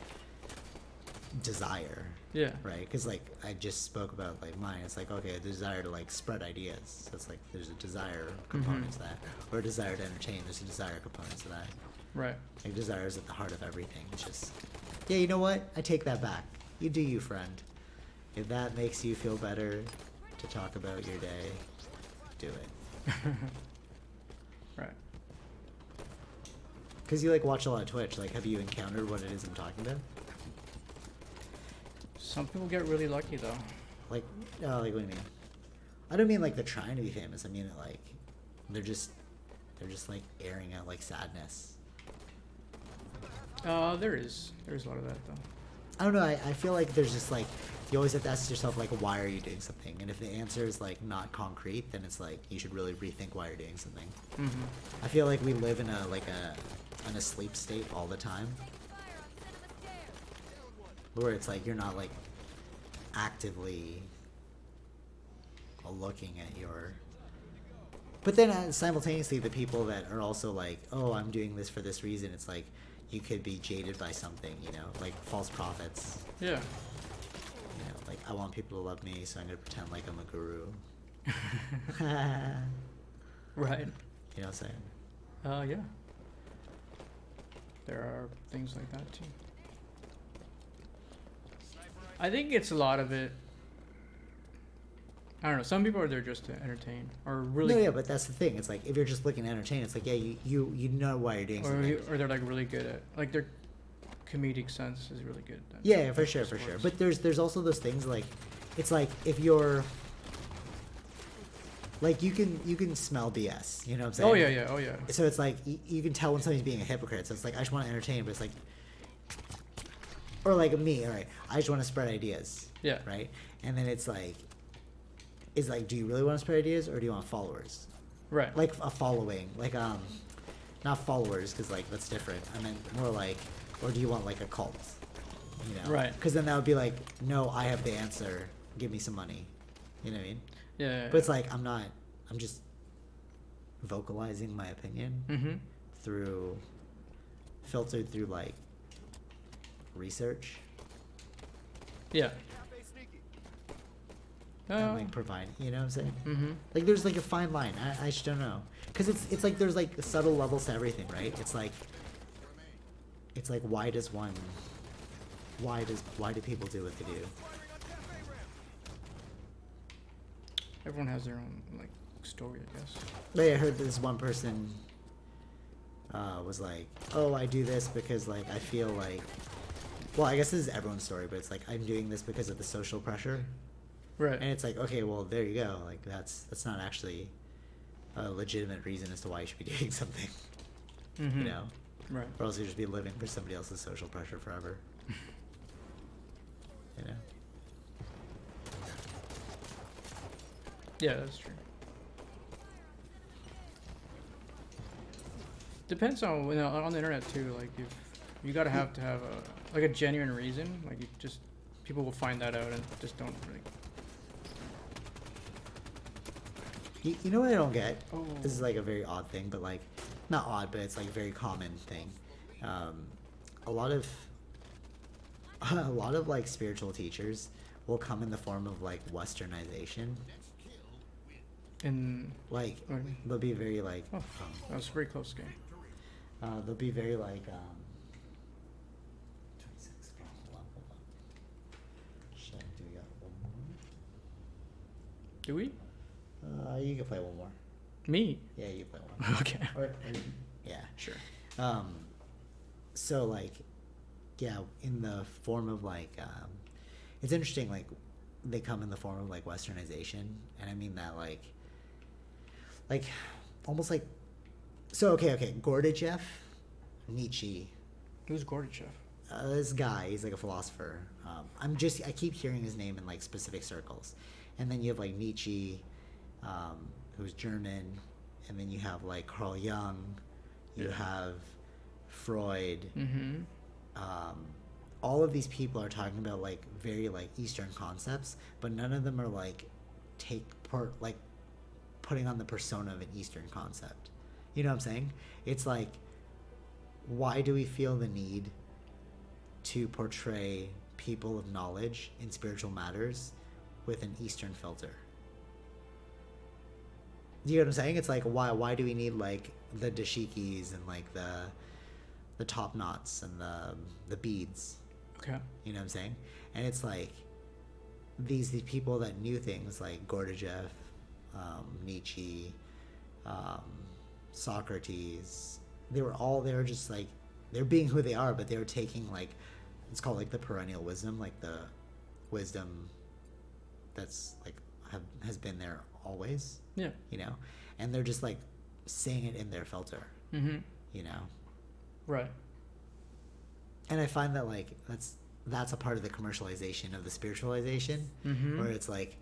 Speaker 1: desire,
Speaker 2: Yeah.
Speaker 1: right? Because like I just spoke about like mine. It's like, okay, a desire to like spread ideas. So it's like there's a desire component to that, or a desire to entertain. There's a desire component to that.
Speaker 2: Right.
Speaker 1: Like desire is at the heart of everything. It's just, yeah, you know what? I take that back. You do you, friend. If that makes you feel better to talk about your day, do it.
Speaker 2: Right.
Speaker 1: Because you like watch a lot of Twitch. Like, have you encountered what it is I'm talking about?
Speaker 2: Some people get really lucky though.
Speaker 1: Like, what do you mean? I don't mean like they're trying to be famous. I mean it like they're just like airing out like sadness.
Speaker 2: There's a lot of that though.
Speaker 1: I don't know. I feel like there's just like you always have to ask yourself like, why are you doing something? And if the answer is like not concrete, then it's like you should really rethink why you're doing something.
Speaker 2: Mm-hmm.
Speaker 1: I feel like we live in a sleep state all the time, where it's like you're not like actively looking at your. But then simultaneously, the people that are also like, oh, I'm doing this for this reason. It's like you could be jaded by something, you know, like false prophets.
Speaker 2: Yeah.
Speaker 1: You know, like I want people to love me, so I'm gonna pretend like I'm a guru.
Speaker 2: Right.
Speaker 1: You know what I'm saying?
Speaker 2: Yeah. There are things like that too. I think it's a lot of it. I don't know. Some people are there just to entertain, or really,
Speaker 1: No, yeah, but that's the thing. It's like if you're just looking to entertain, it's like yeah, you know why you're doing something.
Speaker 2: or they're like really good at, like their comedic sense is really good. At
Speaker 1: Yeah, for sure.
Speaker 2: sports.
Speaker 1: But there's also those things like, it's like if you're, like you can smell BS. You know what I'm saying?
Speaker 2: Oh yeah. Oh yeah.
Speaker 1: So it's like you can tell when somebody's being a hypocrite. So it's like I just want to entertain, but it's like, or like me, all right, I just want to spread ideas.
Speaker 2: Yeah.
Speaker 1: Right. And then it's like, do you really want to spread ideas or do you want followers?
Speaker 2: Right.
Speaker 1: Like a following, like not followers because like that's different. I meant more like, or do you want like a cult? You know.
Speaker 2: Right.
Speaker 1: Because then that would be like, no, I have the answer. Give me some money. You know what I mean?
Speaker 2: Yeah.
Speaker 1: But it's like I'm just vocalizing my opinion
Speaker 2: Mm-hmm.
Speaker 1: filtered through like research
Speaker 2: Yeah.
Speaker 1: and like provide, you know what I'm saying?
Speaker 2: Mm-hmm.
Speaker 1: Like there's like a fine line. I just don't know. Cause it's like there's like subtle levels to everything, right? It's like why do people do what they do?
Speaker 2: Everyone has their own like story, I guess.
Speaker 1: Like I heard this one person was like, oh, I do this because like I feel like, well, I guess this is everyone's story, but it's like I'm doing this because of the social pressure.
Speaker 2: Right.
Speaker 1: And it's like, okay, well, there you go. Like that's not actually a legitimate reason as to why you should be doing something.
Speaker 2: Mm-hmm.
Speaker 1: You know,
Speaker 2: Right.
Speaker 1: or else you just be living for somebody else's social pressure forever. You know.
Speaker 2: Yeah, that's true. Depends on, you know, on the internet too. Like if you gotta have to have a genuine reason. Like you just, people will find that out and just don't really.
Speaker 1: You know what I don't get?
Speaker 2: Oh.
Speaker 1: This is like a very odd thing, but like, not odd, but it's like a very common thing. A lot of a lot of like spiritual teachers will come in the form of like westernization.
Speaker 2: In
Speaker 1: Like
Speaker 2: okay.
Speaker 1: they'll be very like
Speaker 2: Oh, that was a very close game.
Speaker 1: they'll be very like 26. Hold on. Shit, do we got one
Speaker 2: Do we?
Speaker 1: more? You can play one more.
Speaker 2: Me?
Speaker 1: Yeah, you can play one more.
Speaker 2: Okay.
Speaker 1: Or, yeah.
Speaker 2: Sure.
Speaker 1: So like, yeah, in the form of like, it's interesting. Like, they come in the form of like westernization, and I mean that like, almost like, so okay, Gorbachev, Nietzsche.
Speaker 2: Who's Gorbachev?
Speaker 1: This guy, he's like a philosopher. I keep hearing his name in like specific circles, and then you have like Nietzsche, who's German, and then you have like Carl Jung, you have Freud.
Speaker 2: Mm-hmm.
Speaker 1: All of these people are talking about like very like Eastern concepts, but none of them are like putting on the persona of an Eastern concept. You know what I'm saying? It's like, why do we feel the need to portray people of knowledge in spiritual matters with an Eastern filter? Do you know what I'm saying? It's like, why do we need like the dashikis and like the top knots and the beads?
Speaker 2: Okay.
Speaker 1: You know what I'm saying? And it's like these people that knew things like Gorbachev, Nietzsche, Socrates. They were just like, they're being who they are, but they were taking like, it's called like the perennial wisdom, like the wisdom that's like has been there always.
Speaker 2: Yeah.
Speaker 1: You know, and they're just like saying it in their filter.
Speaker 2: Mm-hmm.
Speaker 1: You know.
Speaker 2: Right.
Speaker 1: And I find that like that's a part of the commercialization of the spiritualization,
Speaker 2: Mm-hmm.
Speaker 1: where it's like,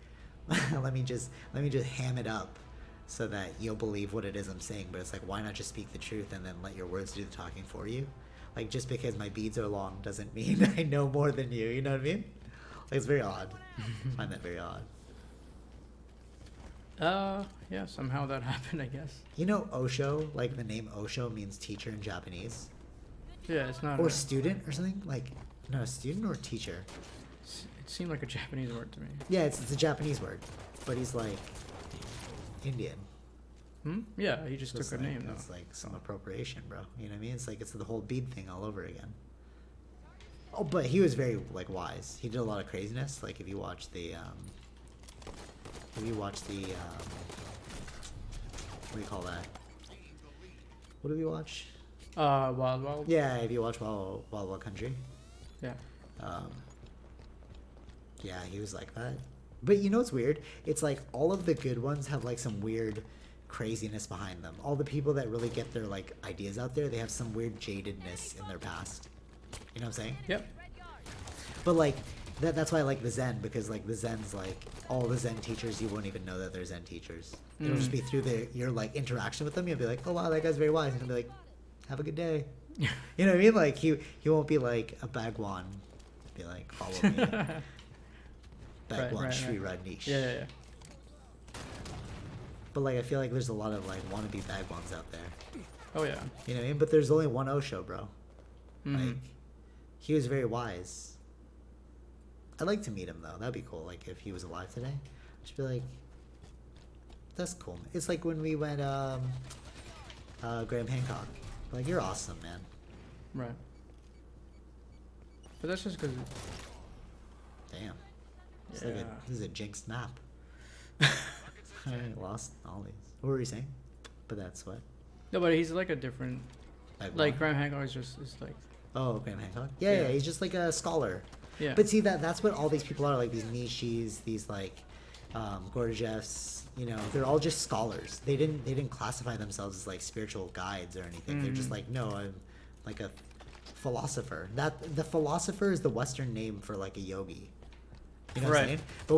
Speaker 1: let me just ham it up so that you'll believe what it is I'm saying. But it's like, why not just speak the truth and then let your words do the talking for you? Like, just because my beads are long doesn't mean I know more than you. You know what I mean? Like, it's very odd. I find that very odd.
Speaker 2: Yeah, somehow that happened, I guess.
Speaker 1: You know, Osho, like the name Osho means teacher in Japanese,
Speaker 2: Yeah, it's not.
Speaker 1: or student or something. Like, no, student or teacher.
Speaker 2: It seemed like a Japanese word to me.
Speaker 1: Yeah, it's a Japanese word, but he's like Indian.
Speaker 2: Hmm? Yeah, he just
Speaker 1: So
Speaker 2: took a name though.
Speaker 1: It's like some appropriation, bro. You know what I mean? It's like it's the whole bead thing all over again. Oh, but he was very like wise. He did a lot of craziness. Like if you watch the what do you call that? What do we watch?
Speaker 2: Wild Wild.
Speaker 1: Yeah, if you watch Wild Wild Country.
Speaker 2: Yeah.
Speaker 1: Yeah, he was like that. But you know what's weird? It's like all of the good ones have like some weird craziness behind them. All the people that really get their like ideas out there, they have some weird jadedness in their past. You know what I'm saying?
Speaker 2: Yep.
Speaker 1: But like that's why I like the Zen, because like the Zen's like all the Zen teachers, you won't even know that they're Zen teachers. It'll just be through your like interaction with them. You'll be like, oh wow, that guy's very wise, and he'll be like, have a good day. You know what I mean? Like he won't be like a Bhagwan. Be like, follow me. Bhagwan Sri Rajneesh.
Speaker 2: Yeah.
Speaker 1: But like I feel like there's a lot of like wannabe Bhagwans out there.
Speaker 2: Oh yeah.
Speaker 1: You know what I mean? But there's only one Osho, bro.
Speaker 2: Mhm.
Speaker 1: Like he was very wise. I'd like to meet him though. That'd be cool. Like if he was alive today, I'd just be like, that's cool. It's like when we went Graham Hancock. Like, you're awesome, man.
Speaker 2: Right. But that's just because.
Speaker 1: Damn. It's
Speaker 2: Yeah.
Speaker 1: like this is a jinxed map. I lost all these. What were you saying? But that's what?
Speaker 2: No, but he's like a different.
Speaker 1: Like
Speaker 2: Like Graham Hancock is like.
Speaker 1: Oh, Graham Hancock? Yeah,
Speaker 2: Yeah.
Speaker 1: he's just like a scholar.
Speaker 2: Yeah.
Speaker 1: But see, that's what all these people are, like these Nietzsche's, these like Gurdjieffs, you know, they're all just scholars. They didn't classify themselves as like spiritual guides or anything. They're just like, no, I'm like a philosopher. That the philosopher is the Western name for like a yogi. You know what I'm saying? But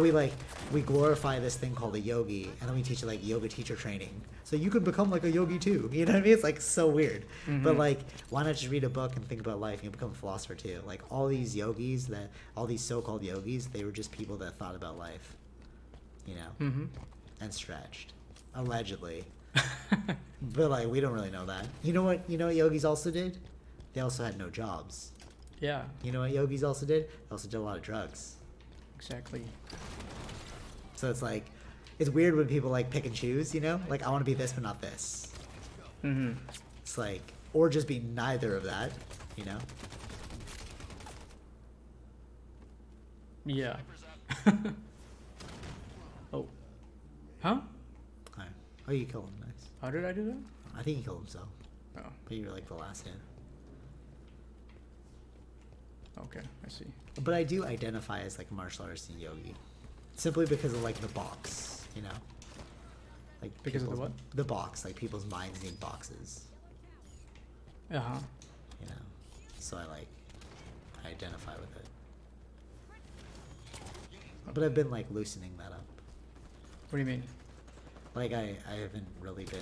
Speaker 1: we glorify this thing called a yogi, and then we teach it like yoga teacher training. So you could become like a yogi too. You know what I mean? It's like so weird. But like, why not just read a book and think about life? You can become a philosopher too. Like all these yogis, all these so-called yogis, they were just people that thought about life. You know, and stretched, allegedly. But like, we don't really know that. You know what yogis also did? They also had no jobs.
Speaker 2: Yeah.
Speaker 1: You know what yogis also did? They also did a lot of drugs.
Speaker 2: Exactly.
Speaker 1: So it's like, it's weird when people like pick and choose, you know? Like, I want to be this, but not this.
Speaker 2: Mm-hmm.
Speaker 1: It's like, or just be neither of that, you know?
Speaker 2: Yeah. Oh. Huh?
Speaker 1: Alright. Oh, you killed him. Nice.
Speaker 2: How did I do that?
Speaker 1: I think he killed himself.
Speaker 2: Oh.
Speaker 1: But you were like the last hit.
Speaker 2: Okay, I see.
Speaker 1: But I do identify as like a martial artist and yogi. Simply because of like the box, you know? Like
Speaker 2: Because of the what?
Speaker 1: The box. Like people's minds need boxes.
Speaker 2: Uh-huh.
Speaker 1: You know? So I identify with it. But I've been like loosening that up.
Speaker 2: What do you mean?
Speaker 1: Like I haven't really been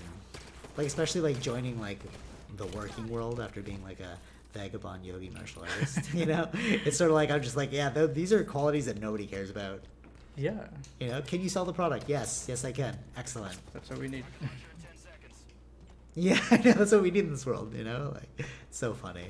Speaker 1: like, especially like joining like the working world after being like a vagabond yogi martial artist, you know? It's sort of like I'm just like, yeah, these are qualities that nobody cares about.
Speaker 2: Yeah.
Speaker 1: You know, can you sell the product? Yes, I can. Excellent.
Speaker 2: That's what we need.
Speaker 1: Yeah, I know, that's what we need in this world, you know? Like, it's so funny.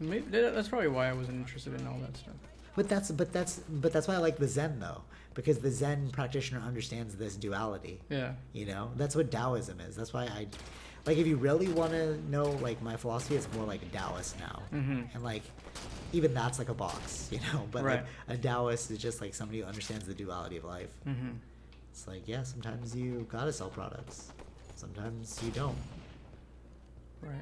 Speaker 2: Maybe that's probably why I wasn't interested in all that stuff.
Speaker 1: But that's why I like the Zen though, because the Zen practitioner understands this duality.
Speaker 2: Yeah.
Speaker 1: You know, that's what Taoism is. That's why I, like, if you really want to know like my philosophy, it's more like a Taoist now, and like even that's like a box, you know. But
Speaker 2: Right.
Speaker 1: like a Taoist is just like somebody who understands the duality of life. It's like, yeah, sometimes you gotta sell products, sometimes you don't.
Speaker 2: Right.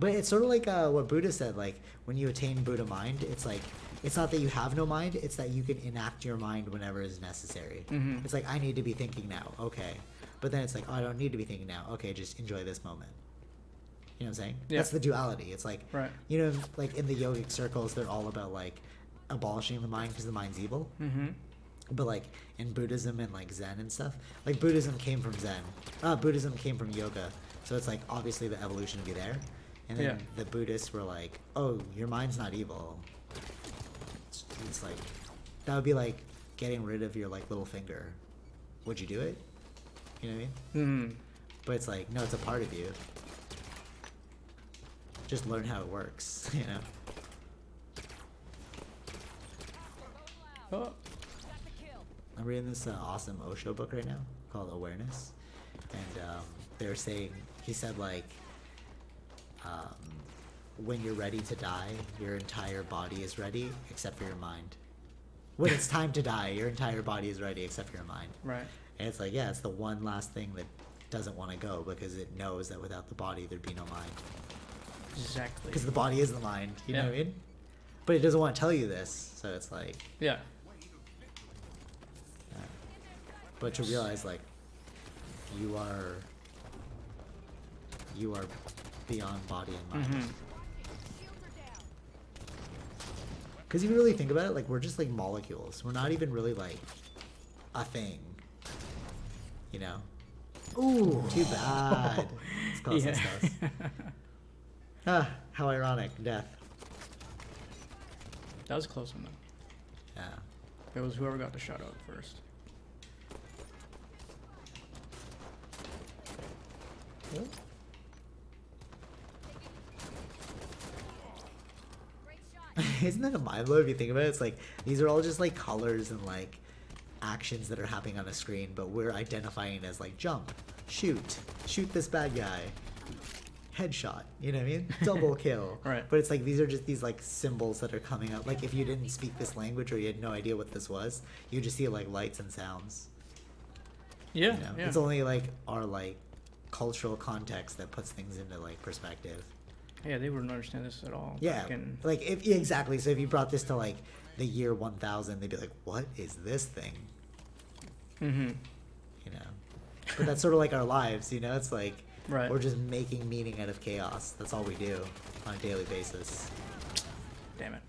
Speaker 1: But it's sort of like what Buddha said, like, when you attain Buddha mind, it's like, it's not that you have no mind, it's that you can enact your mind whenever is necessary. It's like, I need to be thinking now, okay. But then it's like, oh, I don't need to be thinking now, okay, just enjoy this moment. You know what I'm saying?
Speaker 2: Yeah.
Speaker 1: That's the duality. It's like,
Speaker 2: Right.
Speaker 1: you know, like in the yogic circles, they're all about like abolishing the mind because the mind's evil. But like in Buddhism and like Zen and stuff, like Buddhism came from Zen. Buddhism came from yoga. So it's like, obviously the evolution would be there. And then the Buddhists were like, oh, your mind's not evil. It's like, that would be like getting rid of your like little finger. Would you do it? You know what I mean? But it's like, no, it's a part of you. Just learn how it works, you know?
Speaker 2: Oh.
Speaker 1: I'm reading this awesome Osho book right now called Awareness. And they're saying, he said like, when you're ready to die, your entire body is ready except for your mind. When it's time to die, your entire body is ready except for your mind.
Speaker 2: Right.
Speaker 1: And it's like, yeah, it's the one last thing that doesn't want to go because it knows that without the body, there'd be no mind.
Speaker 2: Exactly.
Speaker 1: Because the body is the mind, you know what I mean? But it doesn't want to tell you this, so it's like...
Speaker 2: Yeah.
Speaker 1: But to realize, like, you are beyond body and mind. Because if you really think about it, like, we're just like molecules. We're not even really like a thing, you know? Ooh, too bad. It's causing us. Ah, how ironic, death.
Speaker 2: That was a close one though.
Speaker 1: Yeah.
Speaker 2: It was whoever got the shot out first. Oh.
Speaker 1: Isn't that a mind blow if you think about it? It's like, these are all just like colors and like actions that are happening on a screen, but we're identifying it as like jump, shoot this bad guy, headshot, you know what I mean? Double kill.
Speaker 2: Right.
Speaker 1: But it's like, these are just these like symbols that are coming up. Like if you didn't speak this language or you had no idea what this was, you just see like lights and sounds.
Speaker 2: Yeah,
Speaker 1: You know?
Speaker 2: yeah.
Speaker 1: It's only like our like cultural context that puts things into like perspective.
Speaker 2: Yeah, they wouldn't understand this at all.
Speaker 1: Yeah,
Speaker 2: back in-
Speaker 1: like if exactly. So if you brought this to like the year 1000, they'd be like, "What is this thing?" You know. But that's sort of like our lives, you know. It's like
Speaker 2: Right.
Speaker 1: we're just making meaning out of chaos. That's all we do on a daily basis.
Speaker 2: Damn it.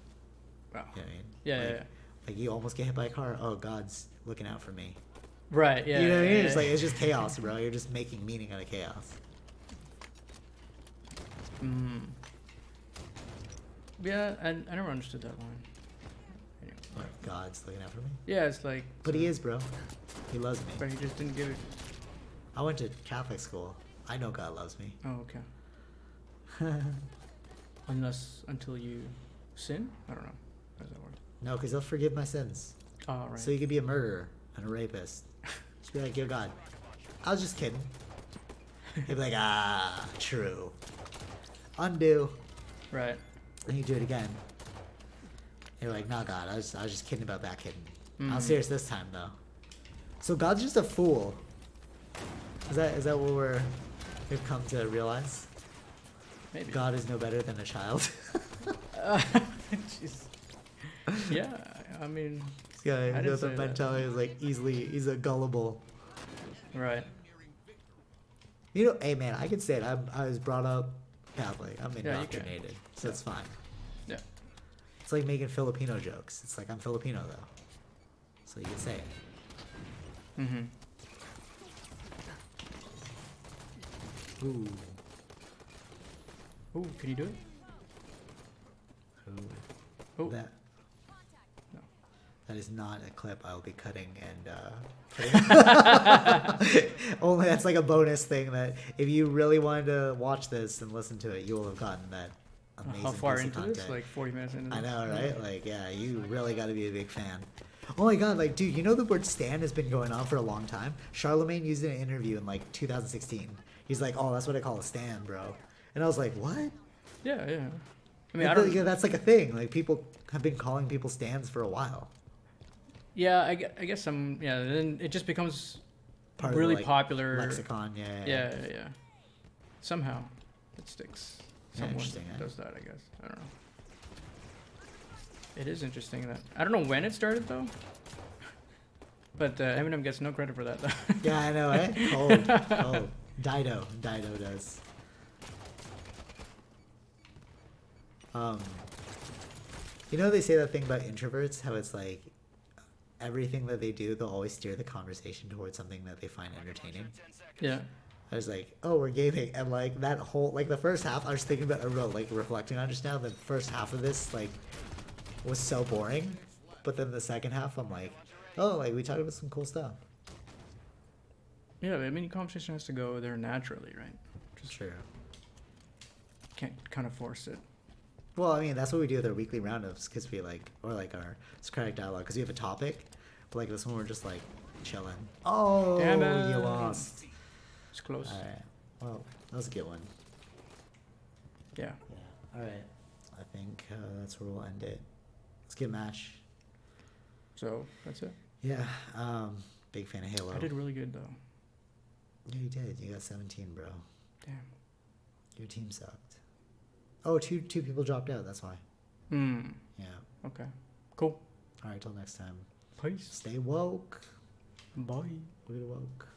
Speaker 2: Wow.
Speaker 1: You know what I mean?
Speaker 2: Yeah,
Speaker 1: like,
Speaker 2: yeah.
Speaker 1: Like you almost get hit by a car. Oh, God's looking out for me.
Speaker 2: Right. Yeah.
Speaker 1: You know what I mean?
Speaker 2: yeah,
Speaker 1: It's
Speaker 2: yeah.
Speaker 1: like it's just chaos, bro. You're just making meaning out of chaos.
Speaker 2: Yeah, I never understood that line. Anyway.
Speaker 1: What, God's looking out for me.
Speaker 2: Yeah, it's like.
Speaker 1: But he is, bro. He loves me.
Speaker 2: But he just didn't give it.
Speaker 1: I went to Catholic school. I know God loves me.
Speaker 2: Oh, okay. Until you sin? I don't know. How does that work?
Speaker 1: No, because he'll forgive my sins.
Speaker 2: Oh, right.
Speaker 1: So you could be a murderer and a rapist. Just be like, yo, God, I was just kidding. He'd be like, ah, true. Undo.
Speaker 2: Right.
Speaker 1: And you do it again. You're like, no, God, I was just kidding about that kidding. I
Speaker 2: Mm.
Speaker 1: was serious this time, though. So God's just a fool. Is that what we've come to realize?
Speaker 2: Maybe.
Speaker 1: God is no better than a child.
Speaker 2: Jeez. Yeah, I mean,
Speaker 1: This guy,
Speaker 2: I
Speaker 1: you know,
Speaker 2: didn't
Speaker 1: the
Speaker 2: say that.
Speaker 1: mentality is like he's a gullible.
Speaker 2: right.
Speaker 1: You know, hey man, I can say it. I was brought up Catholic. I'm
Speaker 2: Yeah, you can.
Speaker 1: indoctrinated, so it's fine.
Speaker 2: Yeah.
Speaker 1: It's like making Filipino jokes. It's like I'm Filipino though, so you can say it.
Speaker 2: Mm-hmm.
Speaker 1: Ooh.
Speaker 2: Ooh, can you do it?
Speaker 1: Ooh.
Speaker 2: Oh.
Speaker 1: That.
Speaker 2: No.
Speaker 1: That is not a clip I'll be cutting and putting. Only that's like a bonus thing that if you really wanted to watch this and listen to it, you will have gotten that amazing
Speaker 2: How far
Speaker 1: piece of
Speaker 2: into
Speaker 1: content.
Speaker 2: this? Like 40 minutes into
Speaker 1: I
Speaker 2: this?
Speaker 1: know, right? Like, yeah, you really got to be a big fan. Oh my god, like, dude, you know the word stan has been going on for a long time? Charlemagne used it in an interview in, like, 2016. He's like, oh, that's what I call a stan, bro. And I was like, what?
Speaker 2: Yeah, yeah. I mean,
Speaker 1: I
Speaker 2: I
Speaker 1: feel
Speaker 2: don't.
Speaker 1: like that's like a thing. Like, people have been calling people stans for a while.
Speaker 2: Yeah, I guess some. Yeah, then it just becomes
Speaker 1: Part
Speaker 2: really
Speaker 1: of the, like,
Speaker 2: popular.
Speaker 1: lexicon, yeah.
Speaker 2: Yeah, yeah. Somehow it sticks.
Speaker 1: Yeah,
Speaker 2: Someone
Speaker 1: interesting, eh?
Speaker 2: does that, I guess. I don't know. It is interesting that I don't know when it started though. But Eminem gets no credit for that though.
Speaker 1: Yeah, I know, eh? Cold, cold. Dido does. You know they say that thing about introverts, how it's like everything that they do, they'll always steer the conversation towards something that they find entertaining.
Speaker 2: Yeah.
Speaker 1: I was like, oh, we're gaming, and like that whole, like the first half, I was thinking about, like reflecting on just now, the first half of this like was so boring, but then the second half, I'm like, oh, like we talked about some cool stuff.
Speaker 2: Yeah, I mean, conversation has to go there naturally, right? Just
Speaker 1: True.
Speaker 2: can't kind of force it.
Speaker 1: Well, I mean, that's what we do with our weekly roundups, because we like, or like our Socratic dialogue, because we have a topic, but like this one we're just like chilling. Oh,
Speaker 2: Damn it.
Speaker 1: you lost.
Speaker 2: It's close.
Speaker 1: All right. Well, that was a good one.
Speaker 2: Yeah.
Speaker 1: Yeah. All right. I think that's where we'll end it. Let's get a match.
Speaker 2: So that's it.
Speaker 1: Yeah. Big fan of Halo.
Speaker 2: I did really good though.
Speaker 1: Yeah, you did. You got 17, bro.
Speaker 2: Damn.
Speaker 1: Your team sucked. Oh, two people dropped out. That's why.
Speaker 2: Hmm.
Speaker 1: Yeah.
Speaker 2: Okay. Cool.
Speaker 1: All right. Till next time.
Speaker 2: Peace.
Speaker 1: Stay woke.
Speaker 2: Bye.
Speaker 1: We're woke.